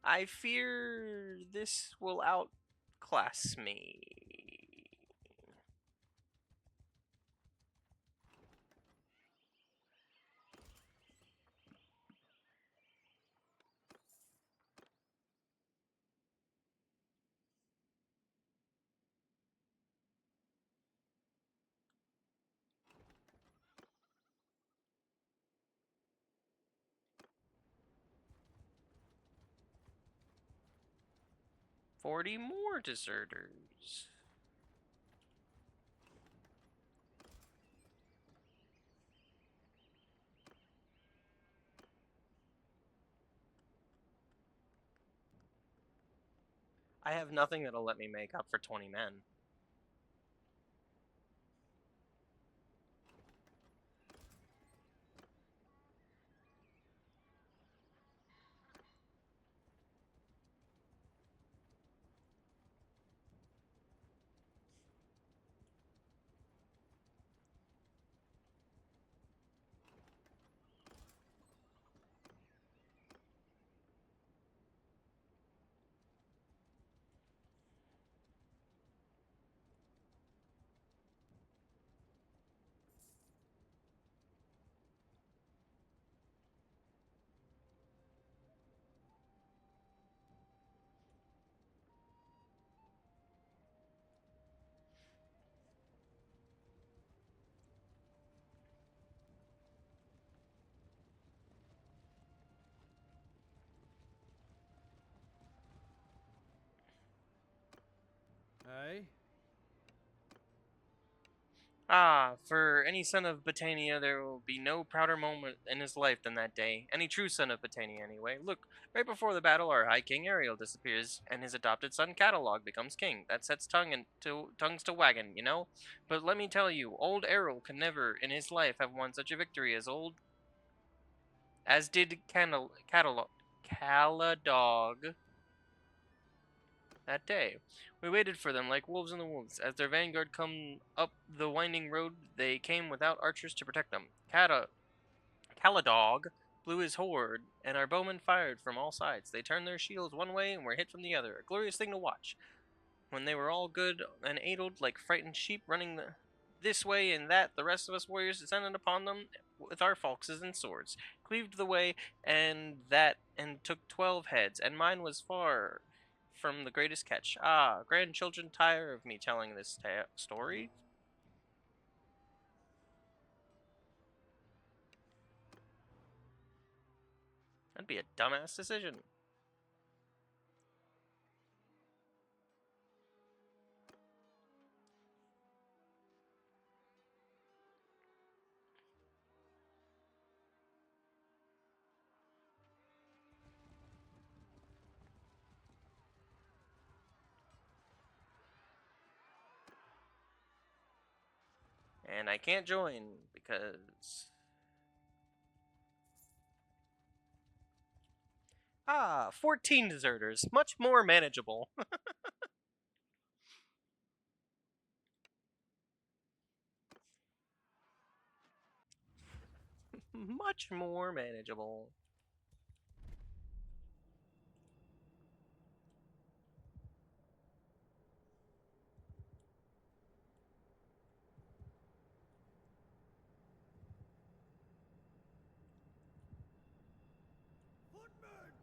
I fear this will outclass me. "40 more deserters." I have nothing that'll let me make up for 20 men. Ah, for any son of Britannia, there will be no prouder moment in his life than that day. Any true son of Britannia, anyway. Look, right before the battle, our High King Ariel disappears, and his adopted son Catalog becomes king. That sets tongues to wagging, you know? But let me tell you, old Ariel can never, in his life, have won such a victory as did Caladog that day. We waited for them like wolves in the woods. As their vanguard come up the winding road, they came without archers to protect them. Caladog blew his horde, and our bowmen fired from all sides. They turned their shields one way and were hit from the other. A glorious thing to watch. When they were all good and aidled like frightened sheep running this way and that, the rest of us warriors descended upon them with our falxes and swords, cleaved the way and took 12 heads, and mine was far from the greatest catch. Ah, grandchildren tire of me telling this story. That'd be a dumbass decision. And I can't join because... Ah, 14 deserters. Much more manageable. Much more manageable. Footmen!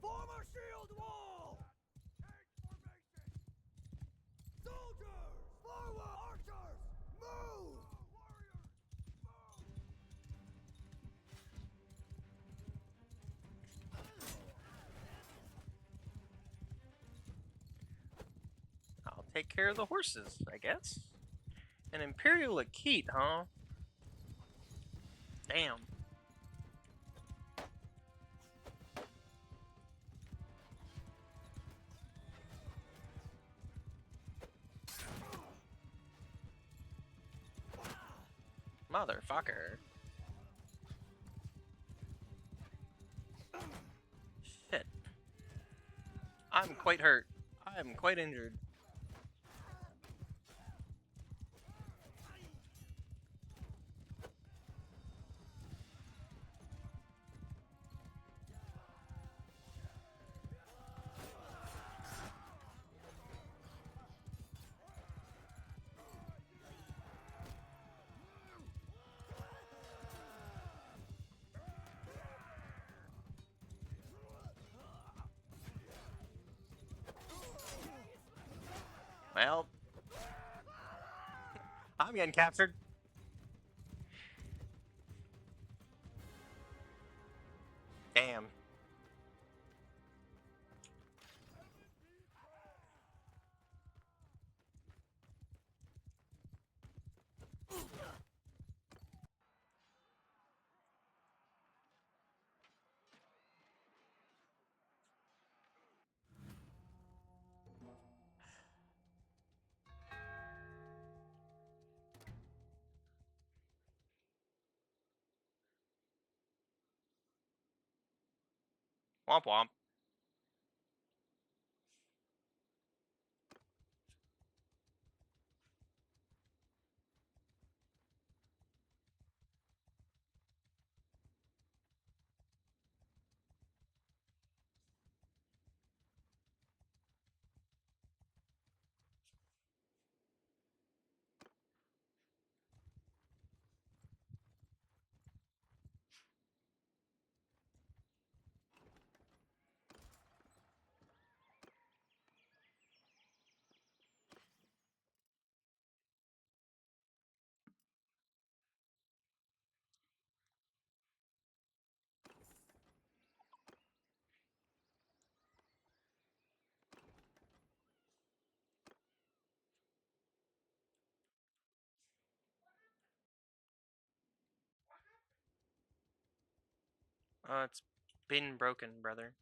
Form a shield wall! Take formation! Soldiers! Forward! Archers! Move! Warriors! Move! I'll take care of the horses, I guess. An Imperial Akite, huh? Damn. Motherfucker. Shit. I'm quite hurt. I'm quite injured. Well, I'm getting captured. Damn. Womp womp. It's been broken, brother.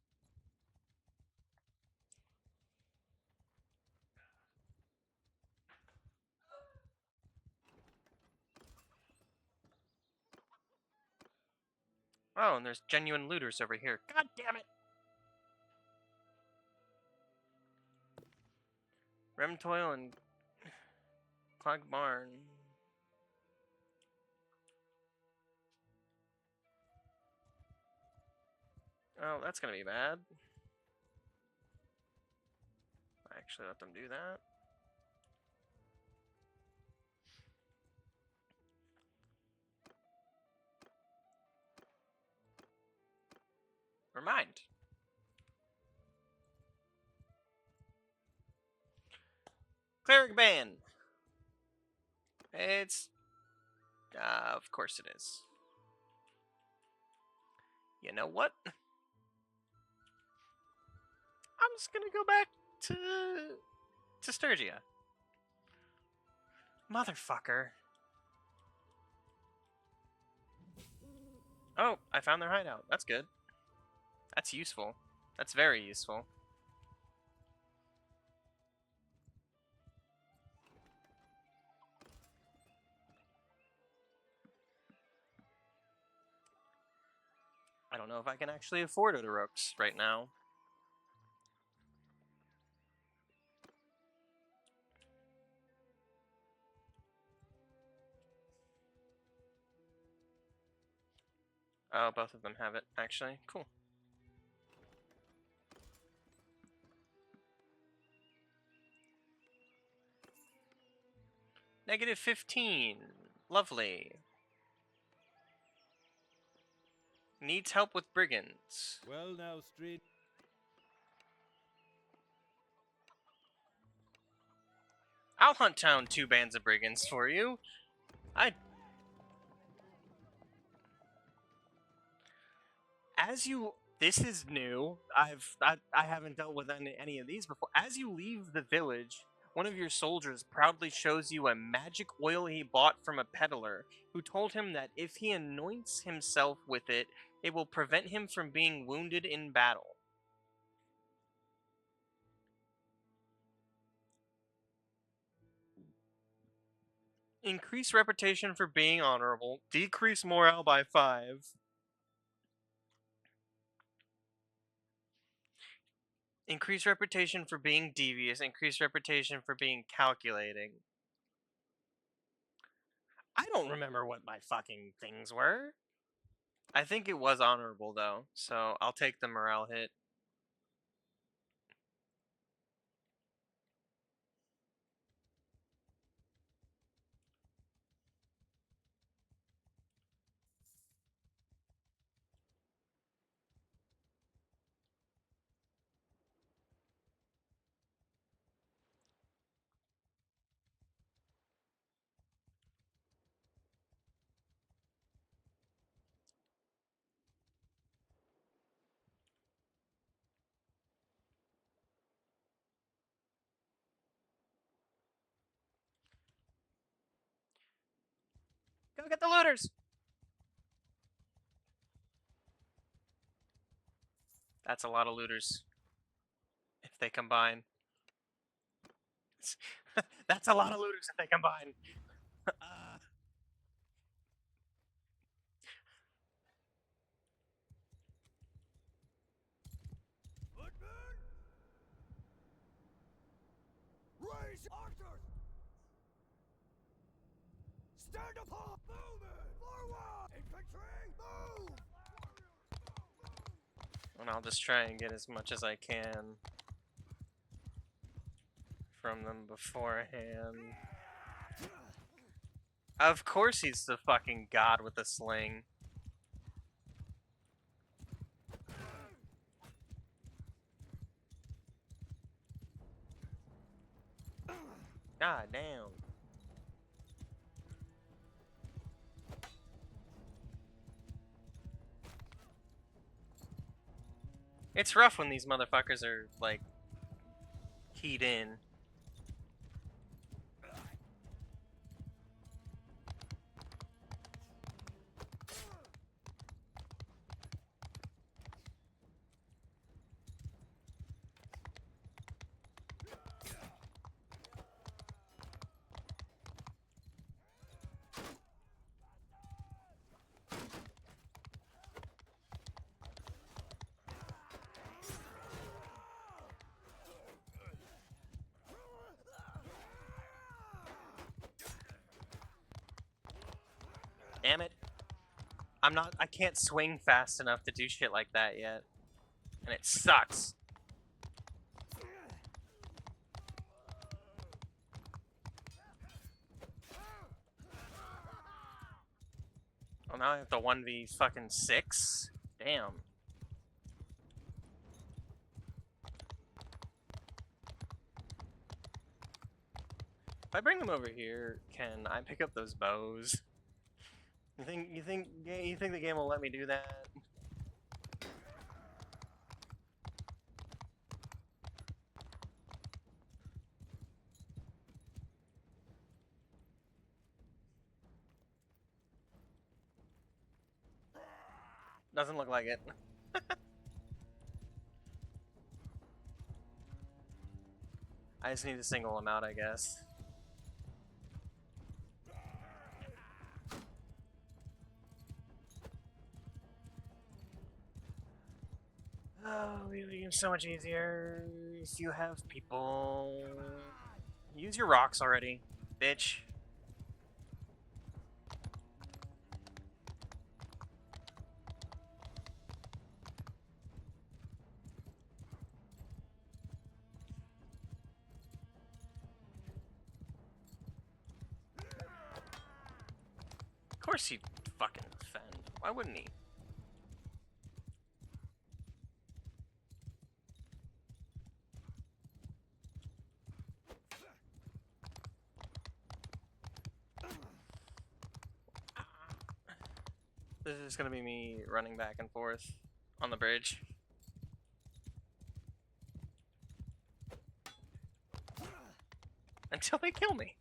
Oh, and there's genuine looters over here. God damn it! Remtoil and Clog Barn. Oh, that's gonna be bad. I actually let them do that. Remind. Cleric ban. It's... of course it is. You know what? I'm just gonna go back to Sturgia. Motherfucker. Oh, I found their hideout. That's good. That's useful. That's very useful. I don't know if I can actually afford Odorokes right now. Oh, both of them have it, actually. Cool. Negative 15. Lovely. Needs help with brigands. Well, now, Street. I'll hunt down 2 bands of brigands for you. This is new. I haven't dealt with any of these before. As you leave the village, one of your soldiers proudly shows you a magic oil he bought from a peddler, who told him that if he anoints himself with it, it will prevent him from being wounded in battle. Increase reputation for being honorable. Decrease morale by 5. Increase reputation for being devious. Increase reputation for being calculating. I don't remember what my fucking things were. I think it was honorable, though, so I'll take the morale hit. Go get the looters! That's a lot of looters. If they combine. That's a lot of looters if they combine. Raise archers! Stand upon! Moving! Forward! Infantry! Move! And I'll just try and get as much as I can from them beforehand. Of course he's the fucking god with the sling. God damn. It's rough when these motherfuckers are, like, keyed in. Damn it. I can't swing fast enough to do shit like that yet. And it sucks. Oh, now I have to 1v fucking 6? Damn. If I bring them over here, can I pick up those bows? You think the game will let me do that? Doesn't look like it. I just need to single them out, I guess. Oh, the game's so much easier if you have people. Use your rocks already, bitch. Of course he'd fucking defend. Why wouldn't he? This is gonna be me running back and forth on the bridge. Until they kill me.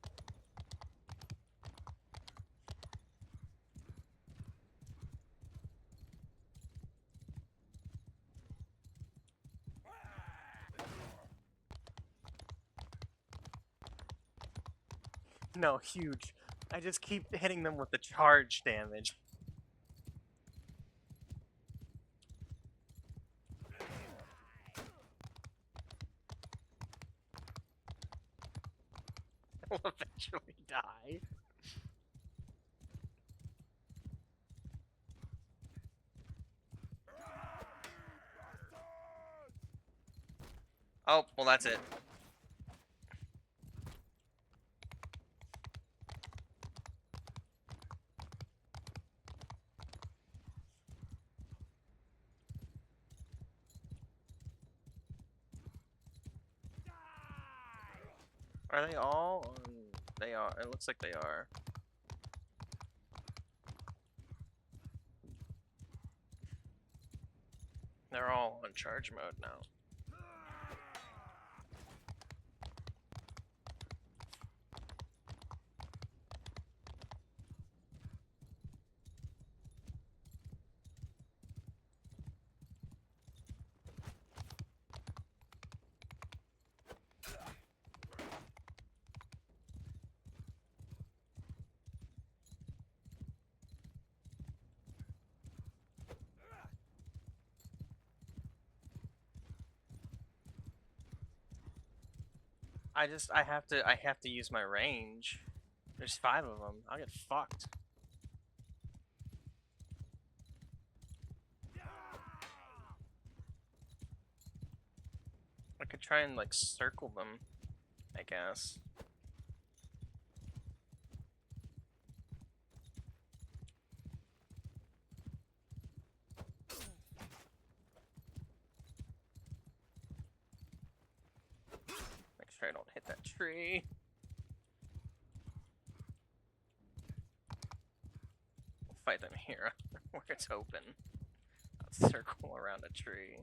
No, huge. I just keep hitting them with the charge damage. I'll eventually die. Oh, well that's it. Are they all on? They are. It looks like they are. They're all on charge mode now. I have to use my range. There's 5 of them. I'll get fucked. I could try and like circle them, I guess. Make sure I don't hit that tree. We'll fight them here where it's open. I'll circle around a tree.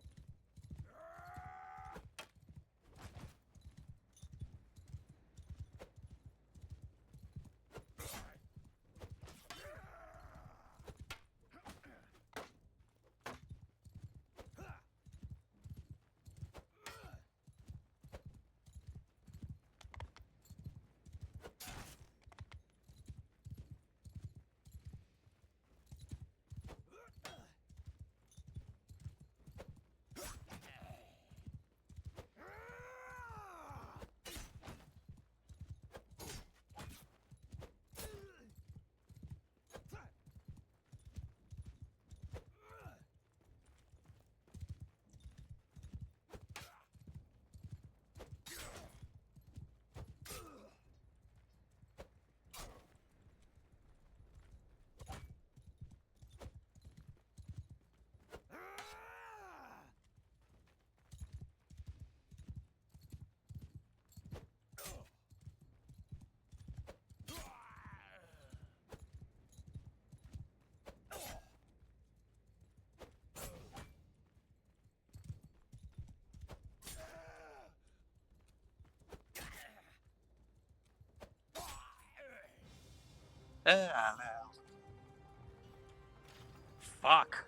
Fuck.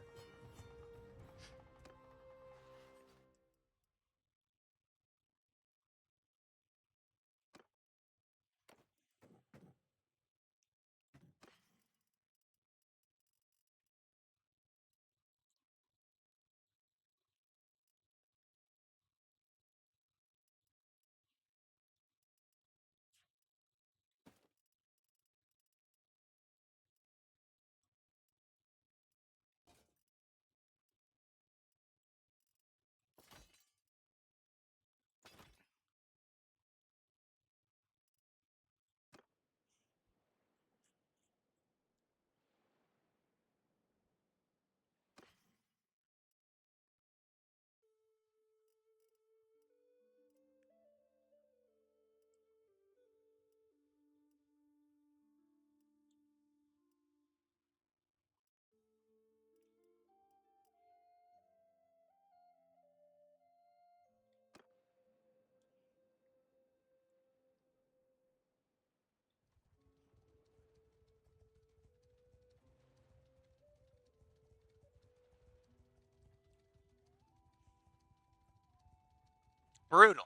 Brutal.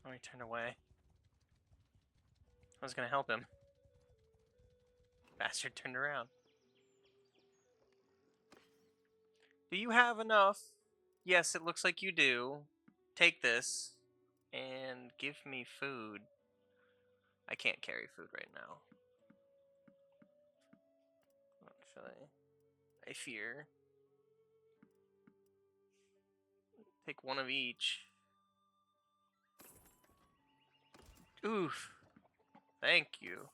Oh, he turned away. I was gonna help him. Bastard turned around. Do you have enough? Yes, it looks like you do. Take this and give me food. I can't carry food right now. Actually, I fear. Take one of each. Oof. Thank you.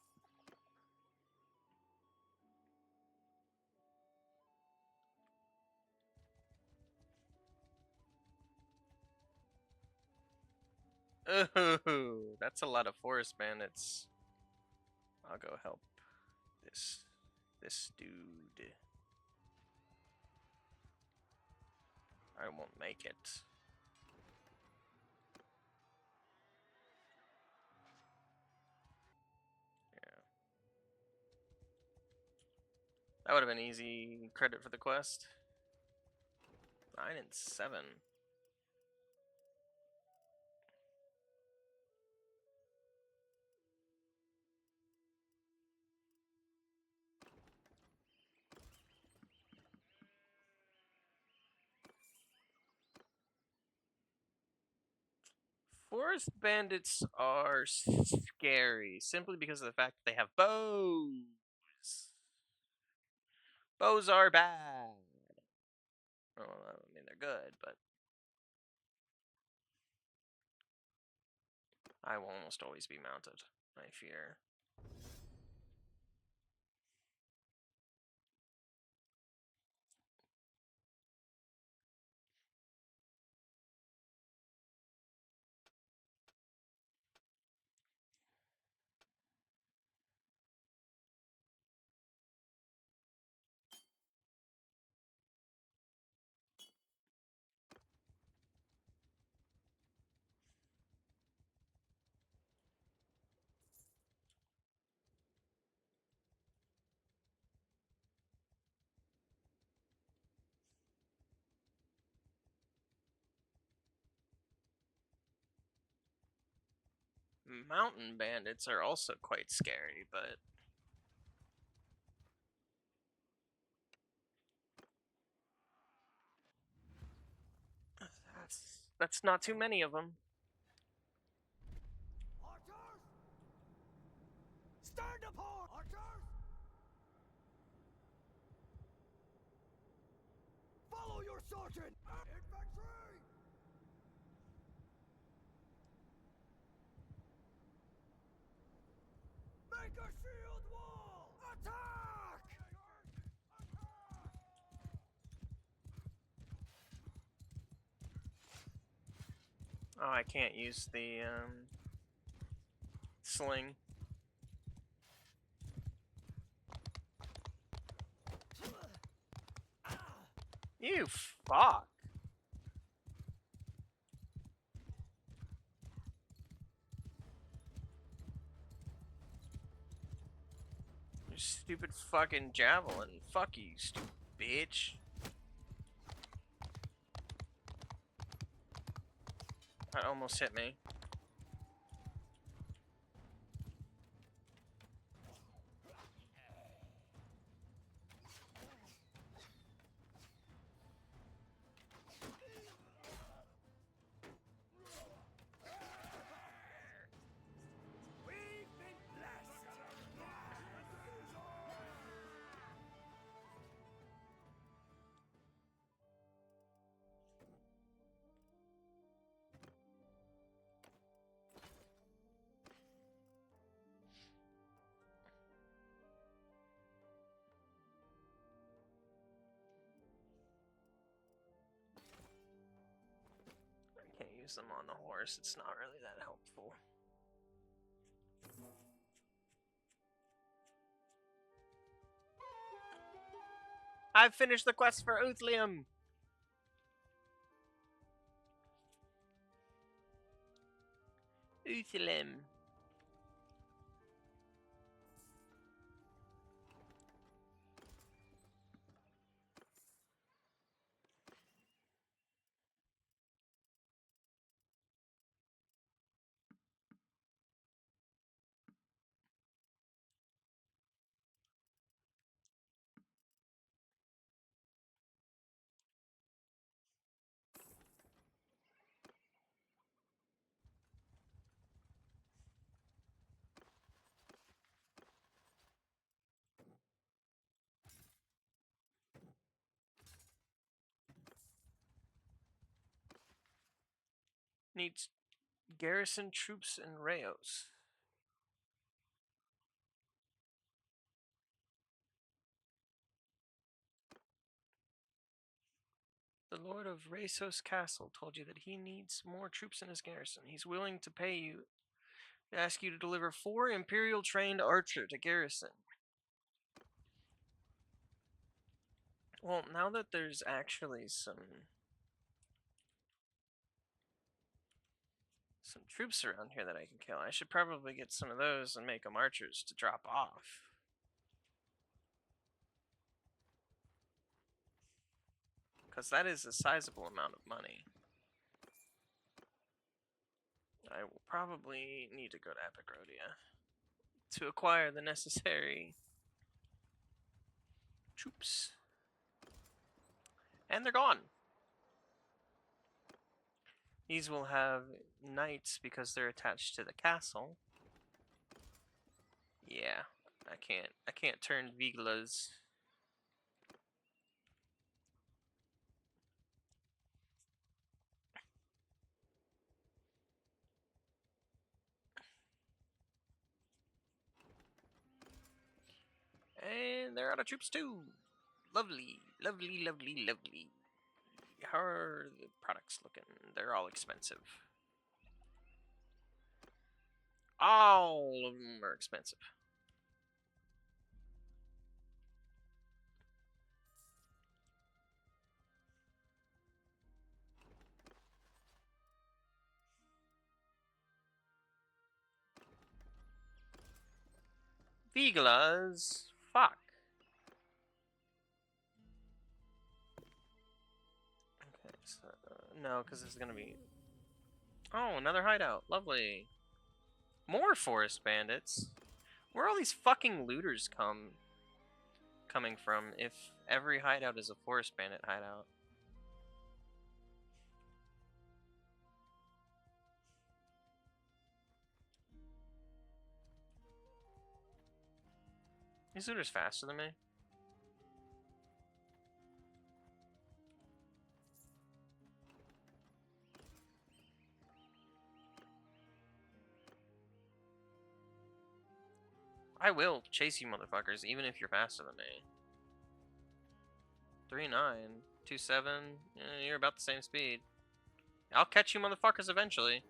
Ooh, that's a lot of forest bandits. I'll go help this dude. I won't make it. Yeah. That would have been easy credit for the quest. 9 and 7. Forest bandits are scary simply because of the fact that they have bows. Bows are bad. Well, I mean, they're good, but I will almost always be mounted, I fear. Mountain bandits are also quite scary, but that's not too many of them. Archers! Stand up, archers! Follow your sergeant! Infantry! Make a shield wall! Attack! Oh, I can't use the sling. You fuck. You stupid fucking javelin. Fuck you, stupid bitch. That almost hit me. I can't use them on the horse. It's not really that helpful. I've finished the quest for Uthlium. Uthlium. Needs garrison troops in Rayos. The Lord of Raysos Castle told you that he needs more troops in his garrison. He's willing to pay you to ask you to deliver 4 Imperial trained archer to garrison. Well, now that there's actually some troops around here that I can kill, I should probably get some of those and make them archers to drop off. Because that is a sizable amount of money. I will probably need to go to Epigrodia to acquire the necessary troops. And they're gone. These will have knights because they're attached to the castle. Yeah, I can't turn Viglas. And they're out of troops too. Lovely, lovely, lovely, lovely. How are the products looking? They're all expensive. All of them are expensive. Viglas? Fuck. Okay, so no, because it's gonna be. Oh, another hideout. Lovely. More forest bandits. Where are all these fucking looters coming from if every hideout is a forest bandit hideout? These looters faster than me. I will chase you motherfuckers, even if you're faster than me. 3-9, 2-7. You're about the same speed. I'll catch you motherfuckers eventually.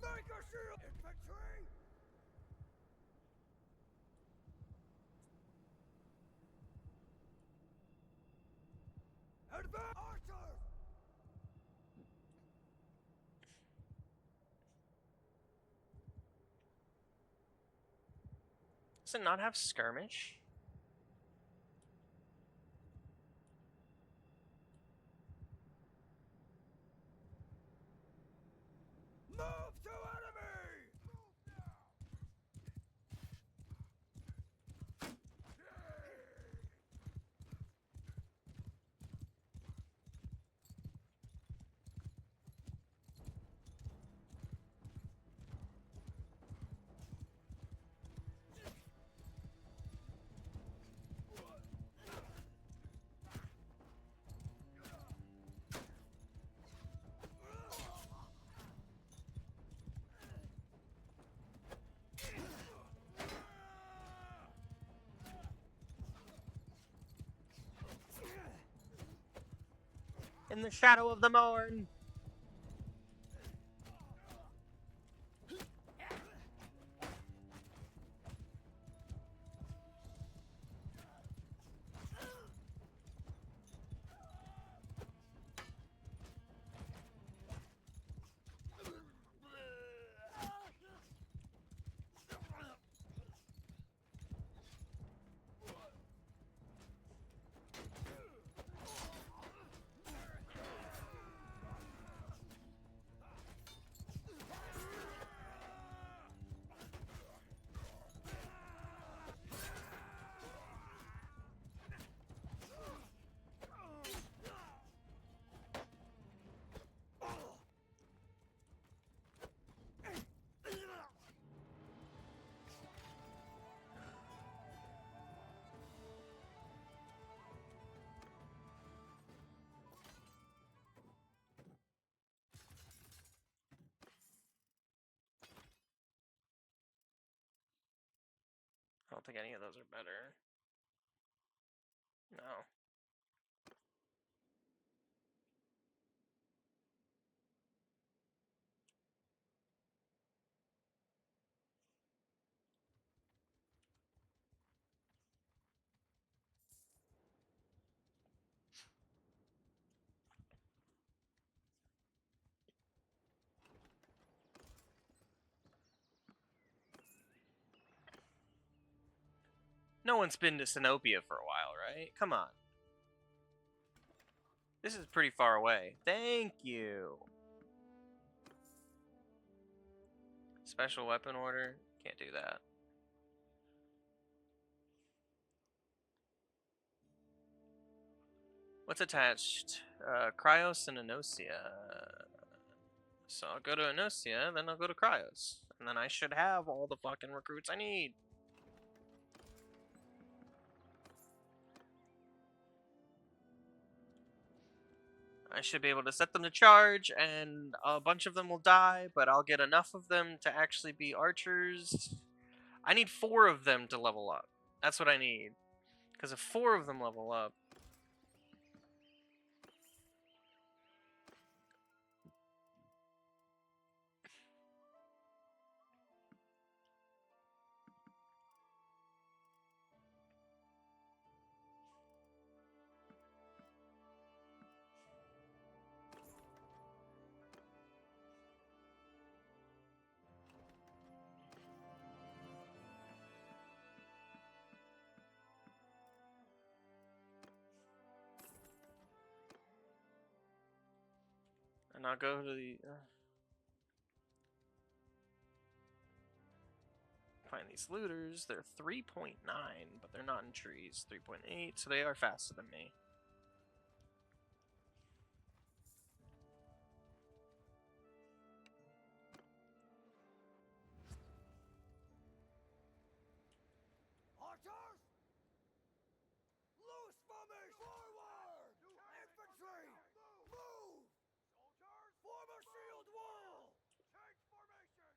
Make a shield! Infantry! Advance! Archers! Does it not have skirmish? Move to enemy! Move now! In the shadow of the morn. I don't think any of those are better. No. No one's been to Sinopia for a while, right? Come on. This is pretty far away. Thank you. Special weapon order? Can't do that. What's attached? Cryos and Enosia. So I'll go to Enosia, then I'll go to Cryos. And then I should have all the fucking recruits I need. I should be able to set them to charge, and a bunch of them will die, but I'll get enough of them to actually be archers. I need 4 of them to level up. That's what I need. Because if 4 of them level up, and I'll go to the... find these looters. They're 3.9, but they're not in trees. 3.8, so they are faster than me. Archers! Loose formation! Forward! Infantry! Move! Soldiers! Form a shield wall! Change formation!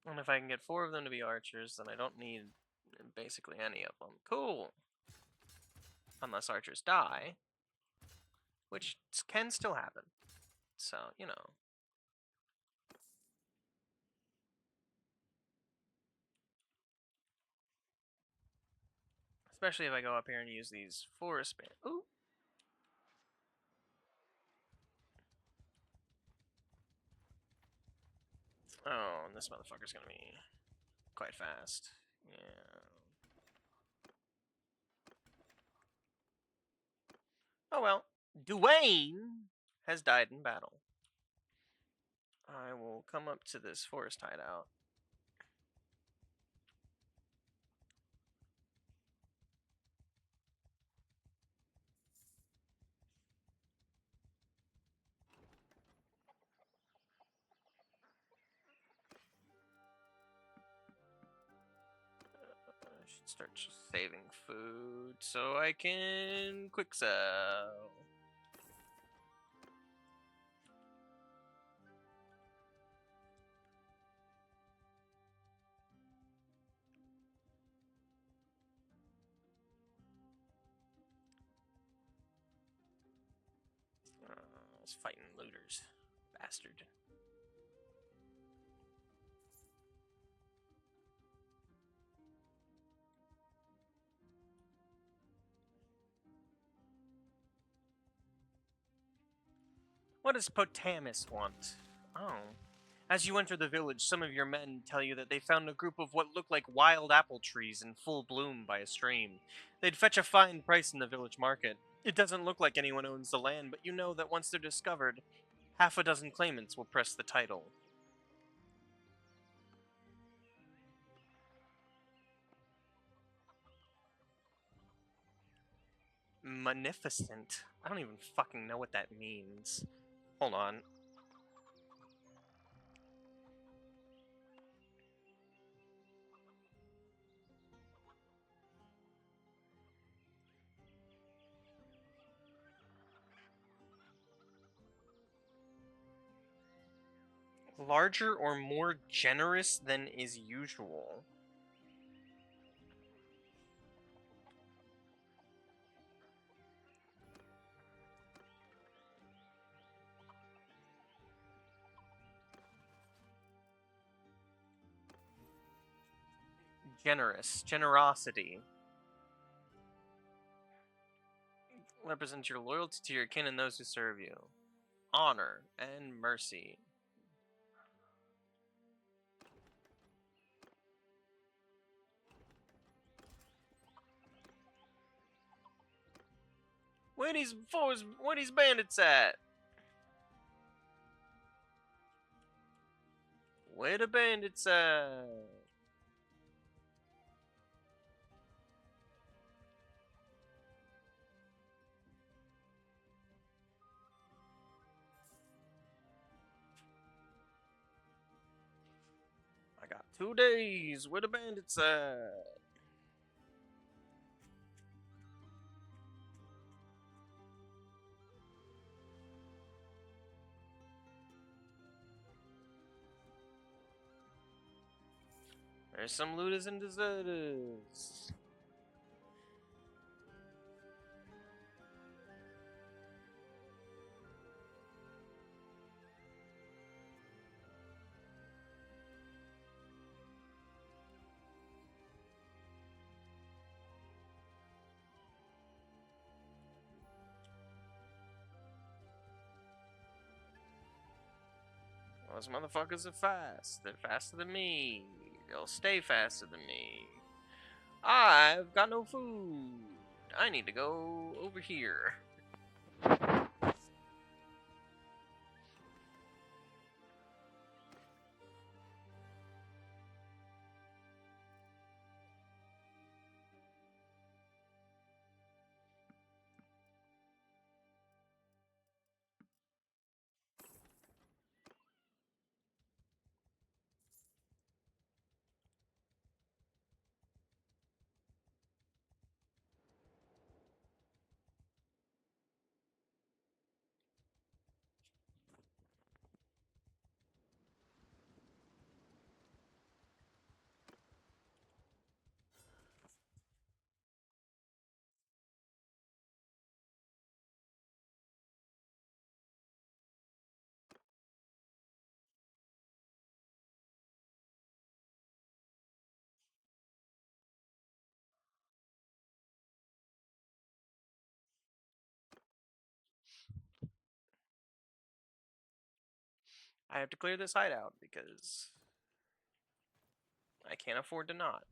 And if I can get 4 of them to be archers, then I don't need basically any of them. Cool. Unless archers die, which can still happen. So, you know. Especially if I go up here and use these forest band. Ooh. Oh, and this motherfucker's gonna be quite fast. Yeah. Oh well. Dwayne has died in battle. I will come up to this forest hideout. I should start just saving food so I can quick sell. I was fighting looters. Bastard. What does Potamus want? Oh. As you enter the village, some of your men tell you that they found a group of what look like wild apple trees in full bloom by a stream. They'd fetch a fine price in the village market. It doesn't look like anyone owns the land, but you know that once they're discovered, half a dozen claimants will press the title. Magnificent. I don't even fucking know what that means. Hold on. Larger or more generous than is usual. Generous. Generosity. Represents your loyalty to your kin and those who serve you. Honor and mercy. Where these bandits at? Where the bandits at? I got 2 days. Where the bandits at? There's some looters and deserters. Those motherfuckers are fast. They're faster than me. They'll stay faster than me. I've got no food. I need to go over here. I have to clear this hideout because I can't afford to not.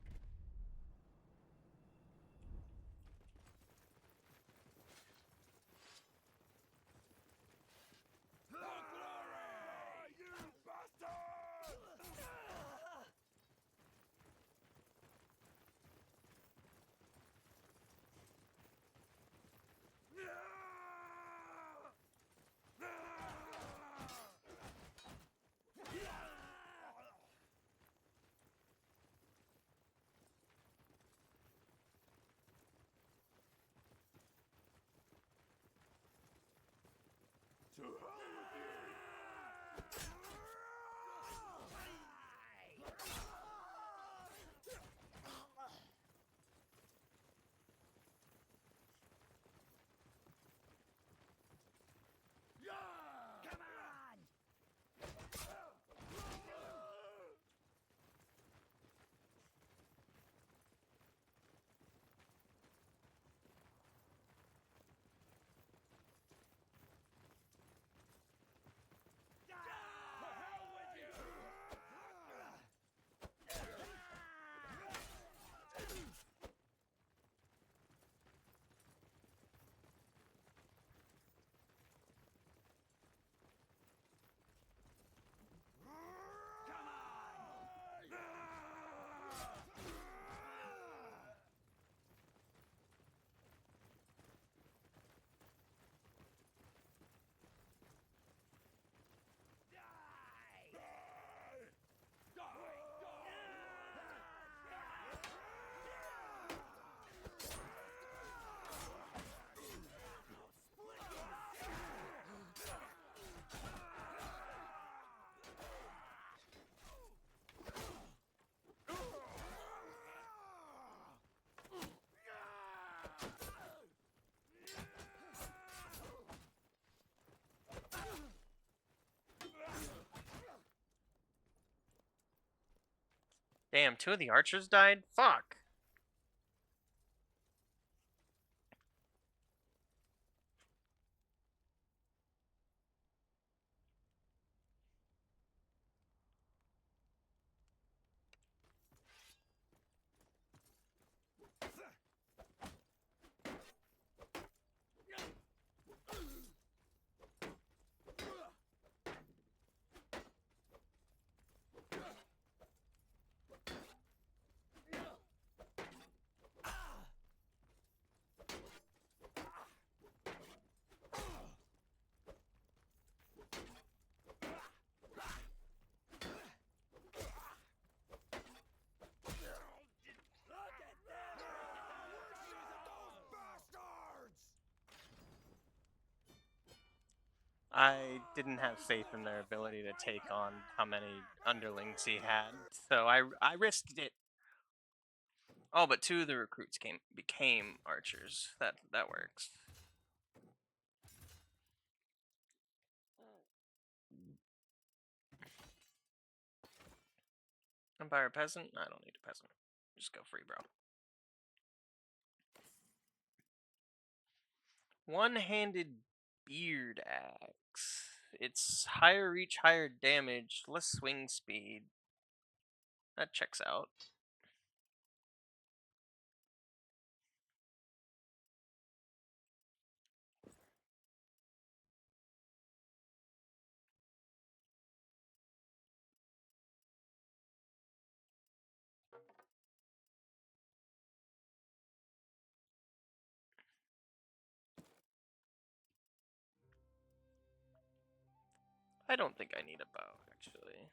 Damn, 2 of the archers died? Fuck. I didn't have faith in their ability to take on how many underlings he had, so I risked it. Oh, but 2 of the recruits became archers. That works. Empire peasant? I don't need a peasant. Just go free, bro. One-handed beard axe. It's higher reach, higher damage, less swing speed. That checks out. I don't think I need a bow, actually.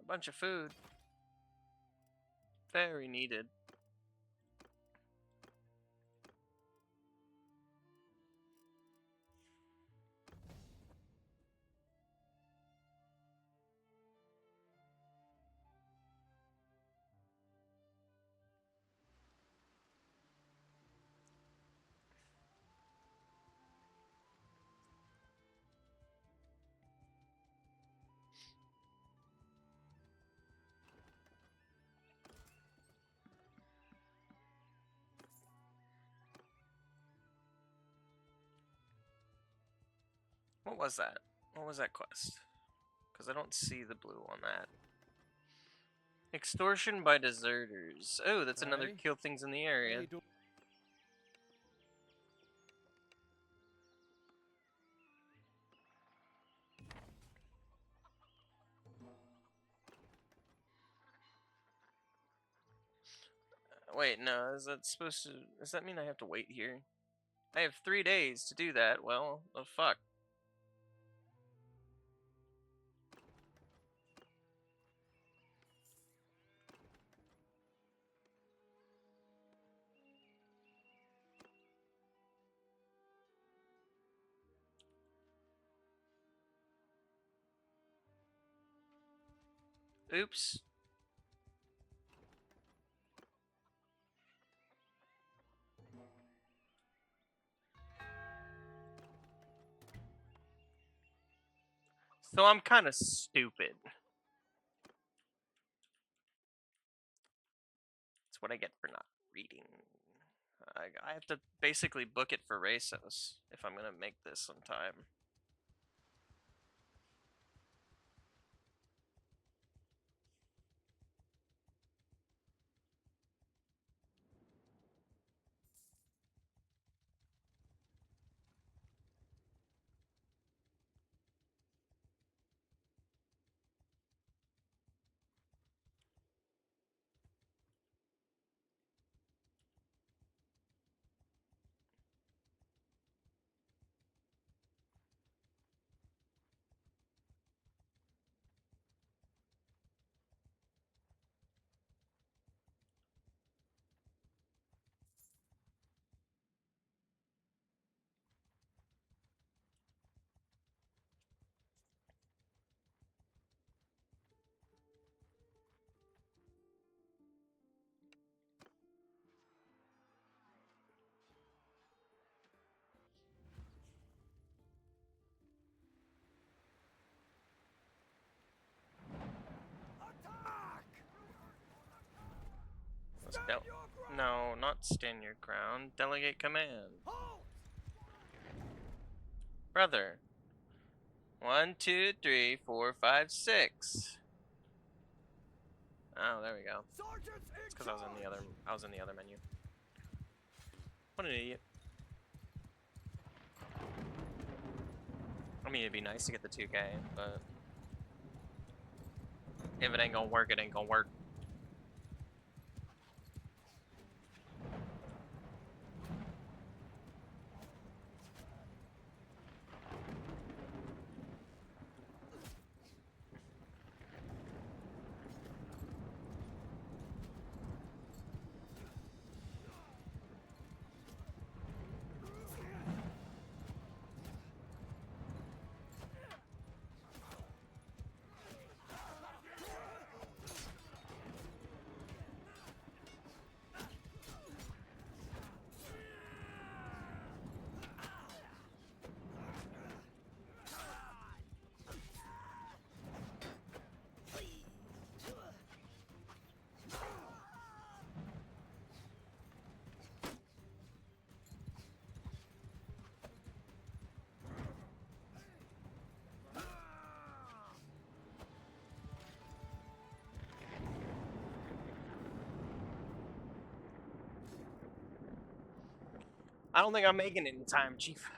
A bunch of food. Very needed. What was that? What was that quest? Because I don't see the blue on that. Extortion by deserters. Oh, that's another Aye. kill things in the area. Hey, don't... Wait, no, is that supposed to... Does that mean I have to wait here? I have 3 days to do that. Well, the fuck. Oops. So I'm kind of stupid. That's what I get for not reading. I have to basically book it for Rasos if I'm gonna make this on time. No, not stand your ground. Delegate command. Brother. 1, 2, 3, 4, 5, 6. Oh, there we go. It's because I was in the other menu. What an idiot. I mean, it'd be nice to get the 2K, but if it ain't gonna work, it ain't gonna work. I don't think I'm making it in time, Chief.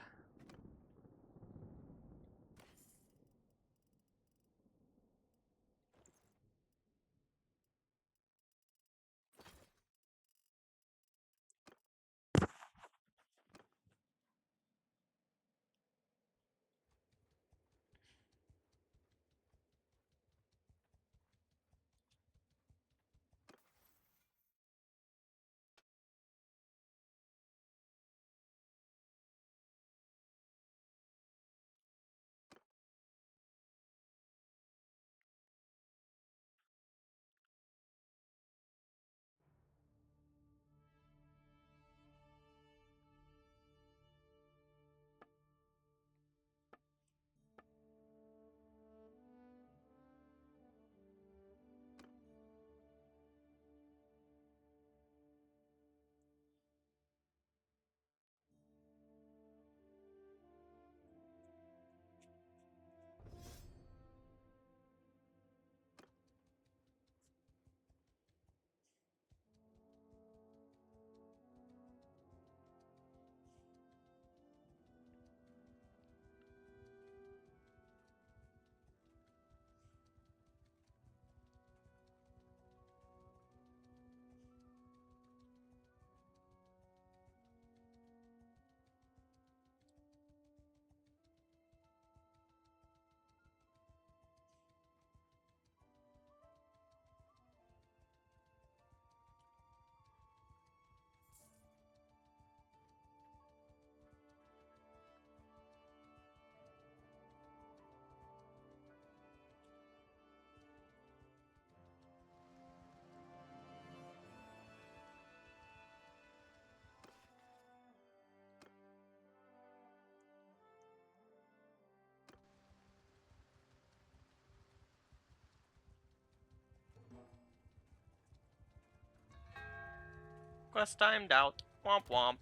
Quest timed out. Womp womp.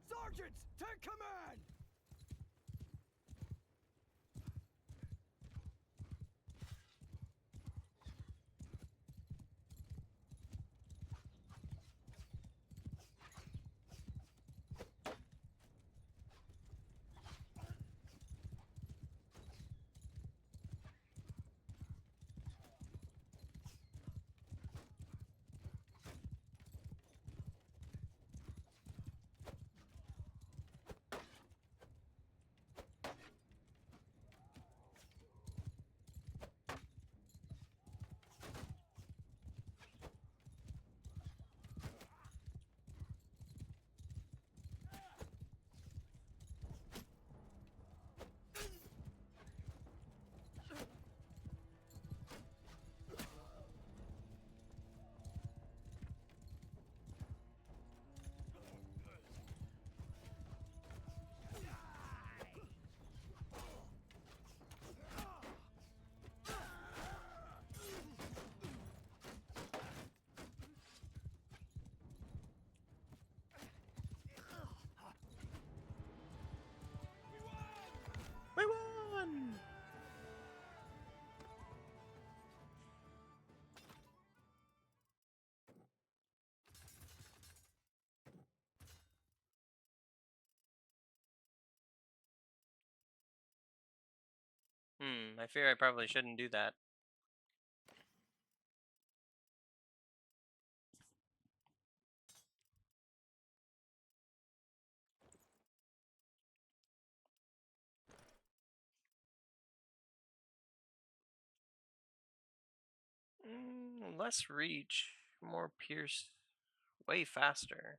Sergeants, take command! We won! I fear I probably shouldn't do that. Less reach, more pierce, way faster.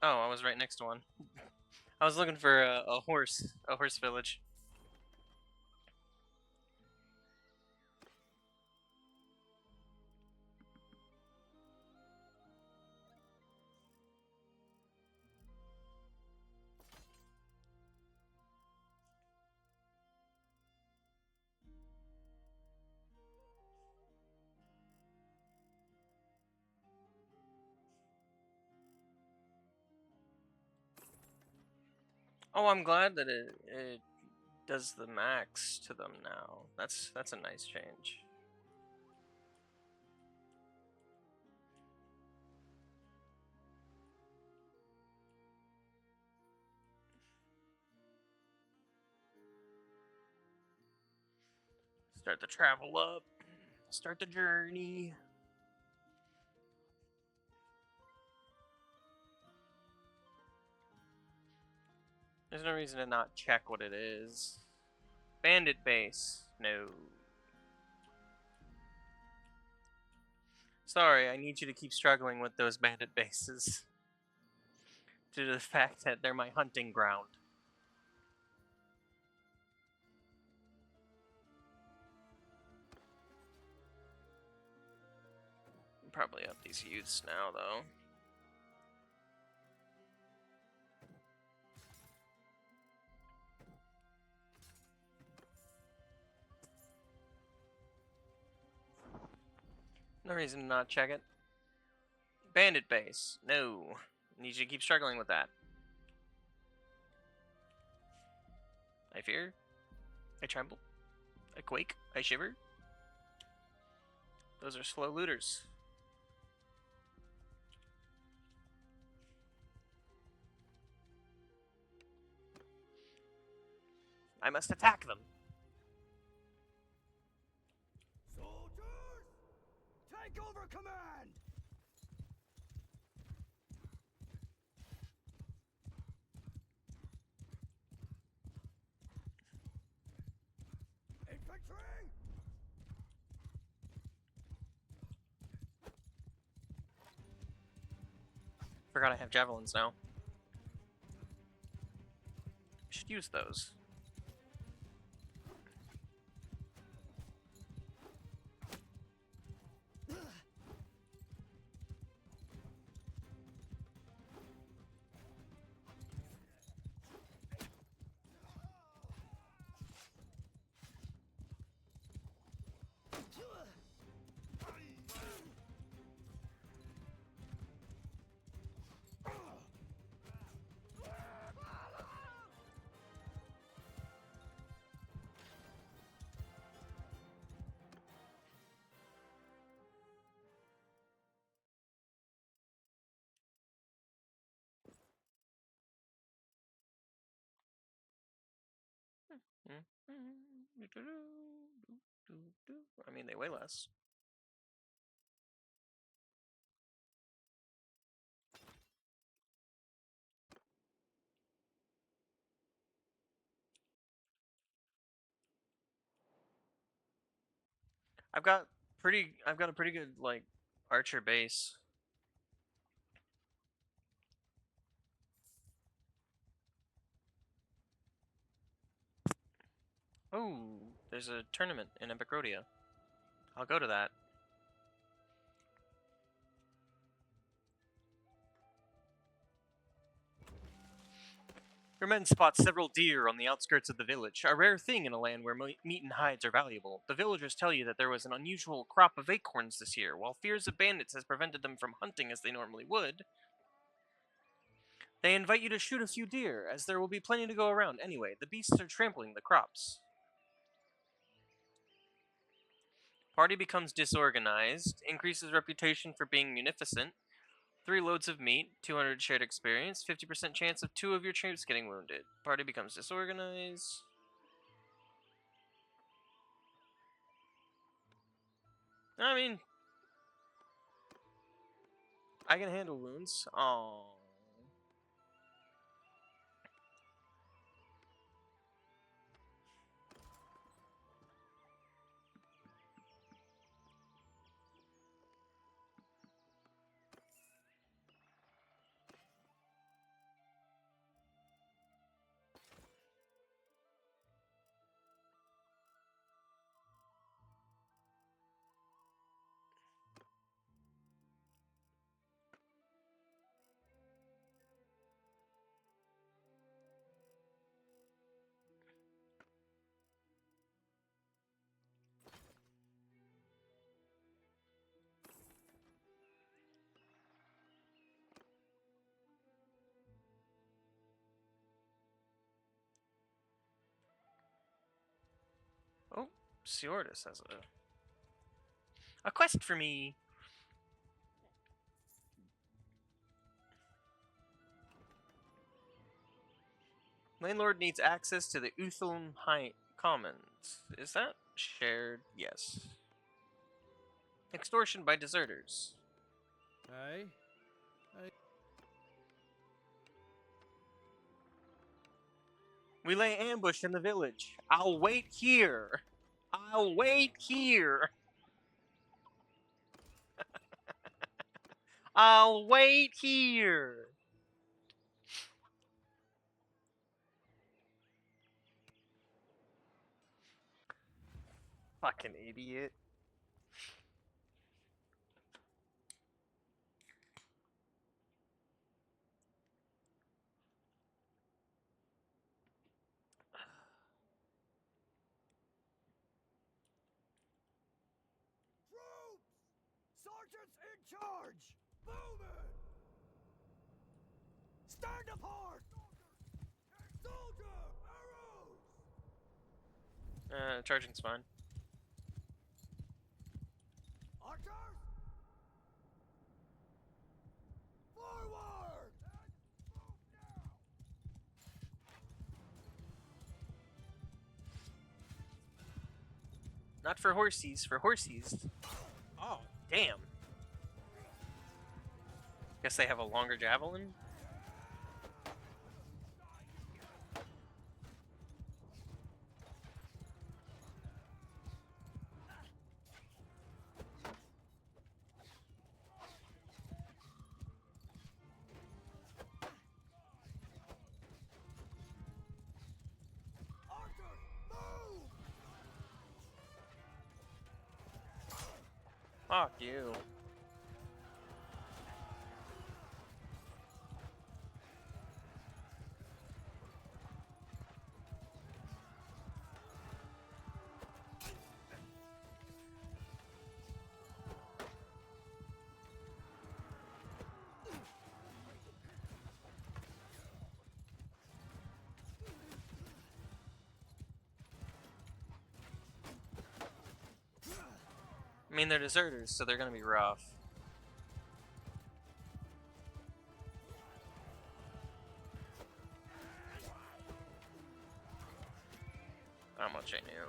Oh, I was right next to one. I was looking for a horse village. Oh, I'm glad that it does the max to them now. That's a nice change. Start the travel up. Start the journey. There's no reason to not check what it is. Bandit base. No. Sorry, I need you to keep struggling with those bandit bases. Due to the fact that they're my hunting ground. Probably up these youths now, though. No reason to not check it. Bandit base. No. Need you to keep struggling with that. I fear. I tremble. I quake. I shiver. Those are slow looters. I must attack them. Soldiers, take over command! Infantry! Forgot I have javelins now. Should use those. I mean, they weigh less. I've got a pretty good like archer base. Oh, there's a tournament in Epic Rodeo. I'll go to that. Your men spot several deer on the outskirts of the village, a rare thing in a land where meat and hides are valuable. The villagers tell you that there was an unusual crop of acorns this year. While fears of bandits has prevented them from hunting as they normally would, they invite you to shoot a few deer, as there will be plenty to go around anyway. The beasts are trampling the crops. Party becomes disorganized, increases reputation for being munificent. 3 loads of meat, 200 shared experience, 50% chance of 2 of your troops getting wounded. Party becomes disorganized. I mean, I can handle wounds. Oh. Oh, Seordis has a quest for me. Landlord needs access to the Uthelm High Commons. Is that Shared, yes. Extortion by deserters. Hey? We lay ambush in the village. I'll wait here. I'll wait here. I'll wait here. Fucking idiot. Troops! Sergeants in charge! Moving! Stand apart! Soldier! Arrows! Charging's fine. Archers! Forward! Not for horsies, for horsies. Oh, damn. Guess they have a longer javelin? Archers! Move! Fuck you. I mean, they're deserters, so they're gonna be rough. How much I knew.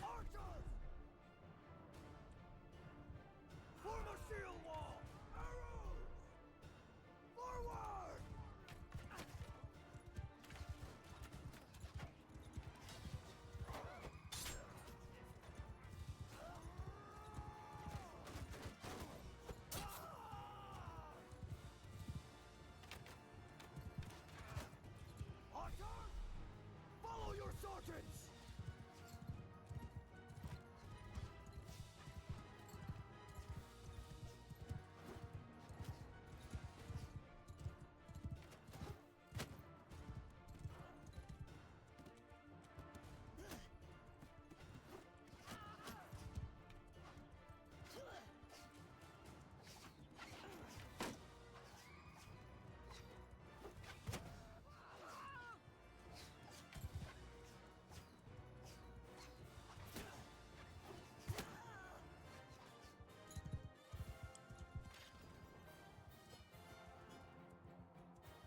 Archers! Form a shield wall! Arrows! Forward! Archers! Follow your sergeants!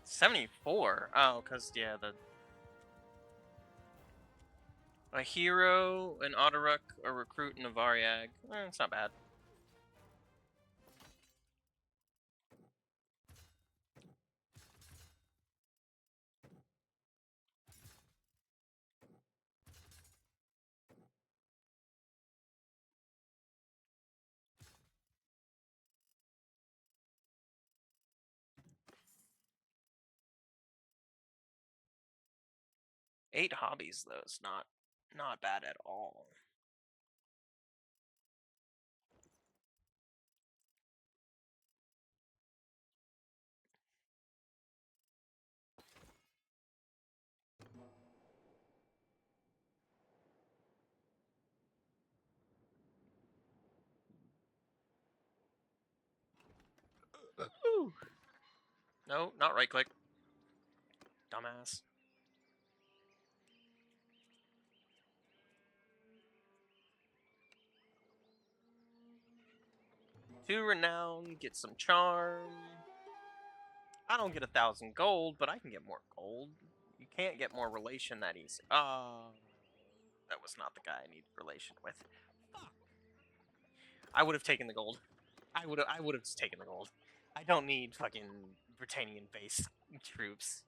$74? Oh, because, yeah, a hero, an Otteruk, a recruit, and a Variag. It's not bad. Eight hobbies, though, is not bad at all. No, not right click. Dumbass. 2 renown, get some charm. I don't get 1,000 gold, but I can get more gold. You can't get more relation that easy. Oh, that was not the guy I needed relation with. Fuck. I would have taken the gold. I would have just taken the gold. I don't need fucking Britannian based troops.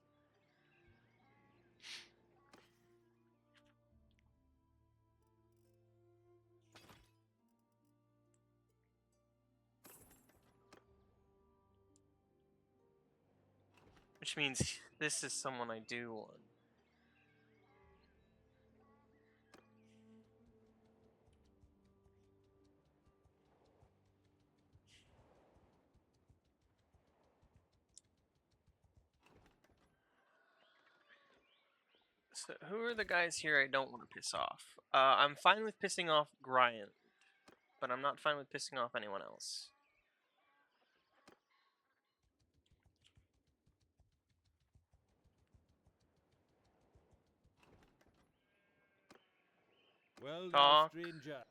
Which means this is someone I do want. So who are the guys here I don't want to piss off? I'm fine with pissing off Griant, but I'm not fine with pissing off anyone else. Well, now, Talk. stranger.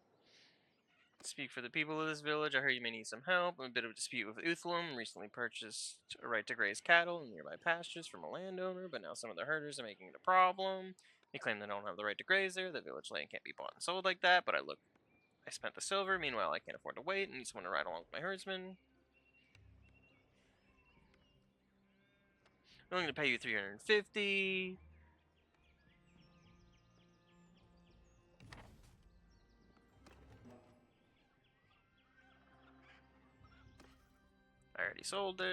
Speak for the people of this village. I heard you may need some help. I'm a bit of a dispute with Uthlum. Recently purchased a right to graze cattle in nearby pastures from a landowner, but now some of the herders are making it a problem. They claim they don't have the right to graze there. The village land can't be bought and sold like that, but I spent the silver. Meanwhile, I can't afford to wait and need someone to ride along with my herdsman. I'm willing to pay you 350. I already sold it.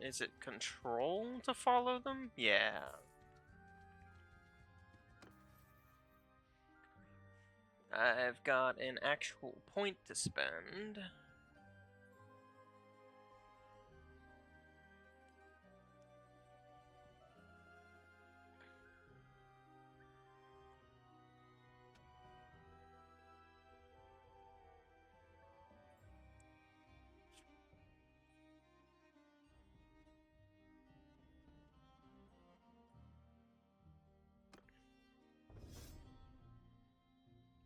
Is it control to follow them? Yeah. I've got an actual point to spend.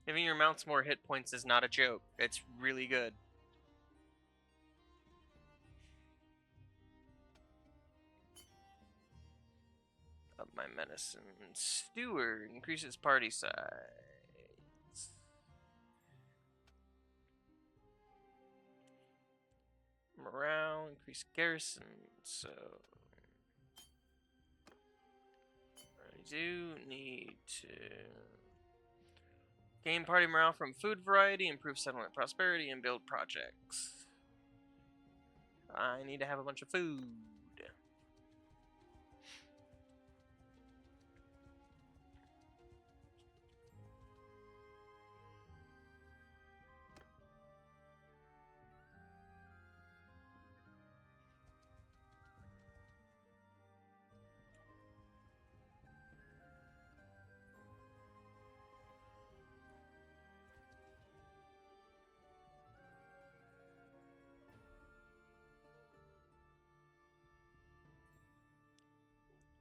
Giving your mounts more hit points is not a joke. It's really good. Up my medicine. Steward increases party size. Morale, increase garrison. So I do need to gain party morale from food variety, improve settlement prosperity, and build projects. I need to have a bunch of food.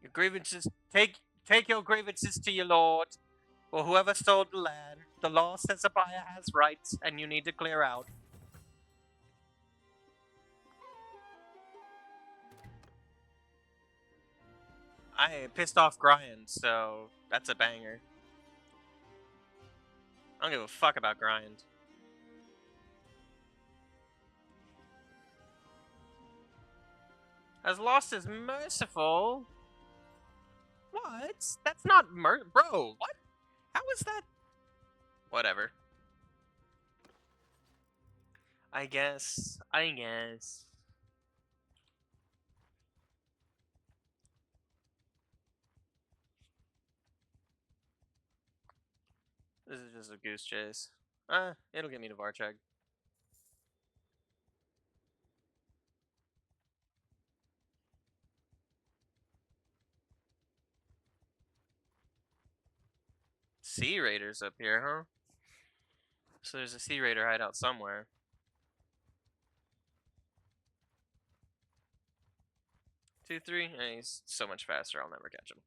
Your grievances, take your grievances to your lord, or whoever stole the land. The law says a buyer has rights, and you need to clear out. I pissed off Grind, so that's a banger. I don't give a fuck about Grind. As lost as merciful. What? That's not bro. What? How is that? Whatever. I guess. This is just a goose chase. It'll get me to Varchag. Sea Raiders up here, huh? So there's a Sea Raider hideout somewhere. 2-3. He's so much faster. I'll never catch him.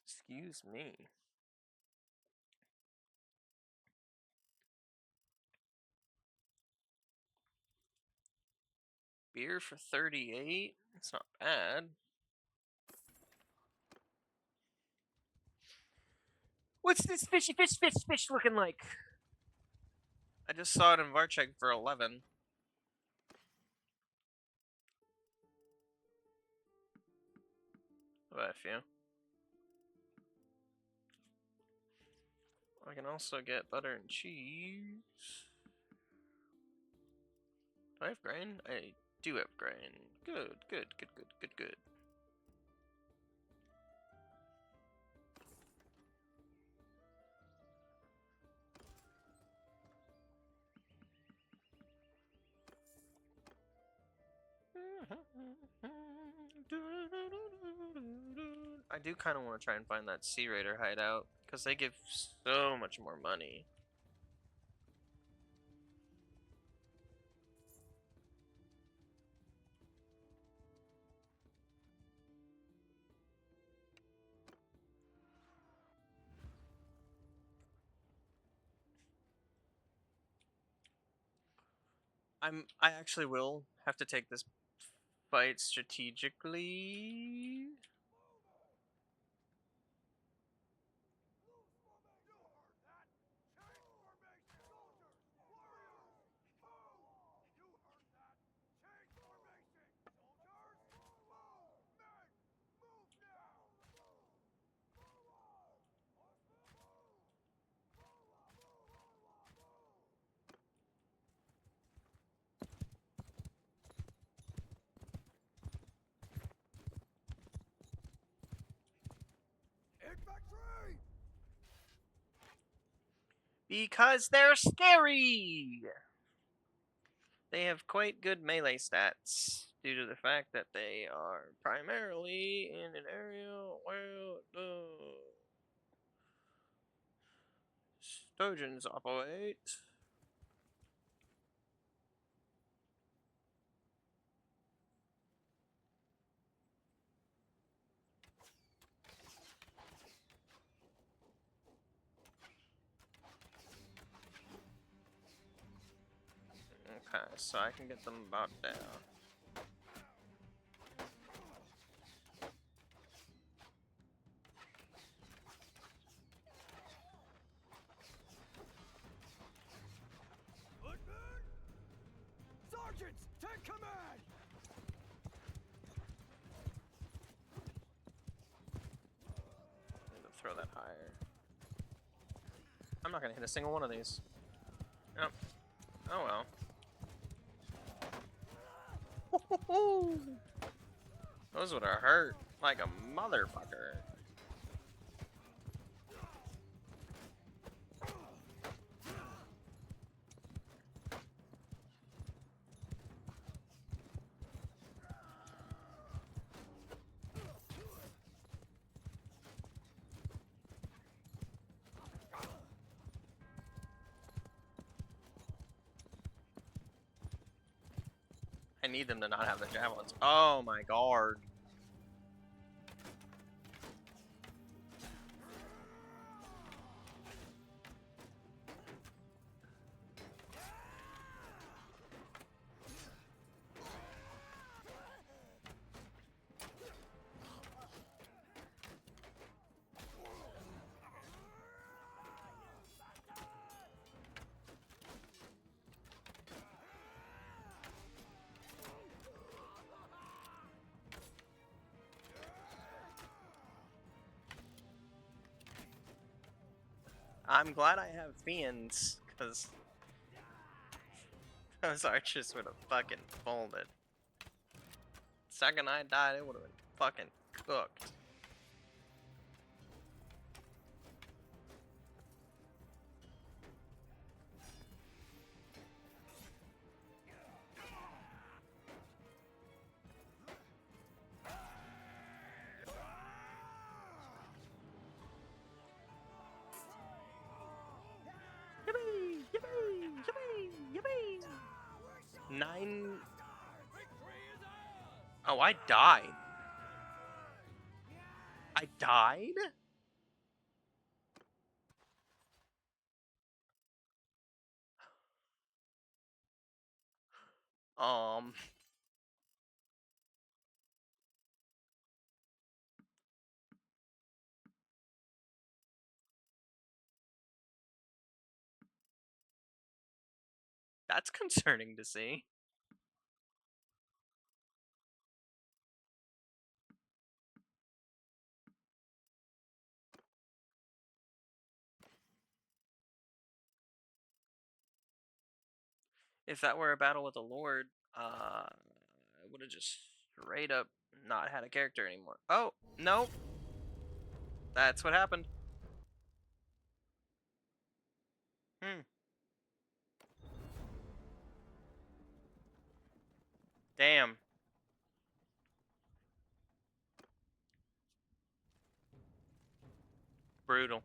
Excuse me. Beer for 38? It's not bad. What's this fishy fish looking like? I just saw it in Varchek for 11. What about you? I can also get butter and cheese. Do I have grain? I do have grain. Good. I do kind of want to try and find that Sea Raider hideout, because they give so much more money. I actually will have to take this fight strategically. Because they're scary! They have quite good melee stats due to the fact that they are primarily in an area where the sturgeons operate. Okay, so I can get them about there. Sergeants, take command! I need to throw that higher. I'm not gonna hit a single one of these. Yep. Oh well. Those would have hurt like a motherfucker. I need them to not have the javelins. Oh my god. I'm glad I have fiends, because those archers would have fucking folded. Second I died, it would have been fucking cooked. Oh, I died. I died? Um... That's concerning to see. If that were a battle with a lord, I would have just straight up not had a character anymore. Oh, no. That's what happened. Hmm. Damn. Brutal.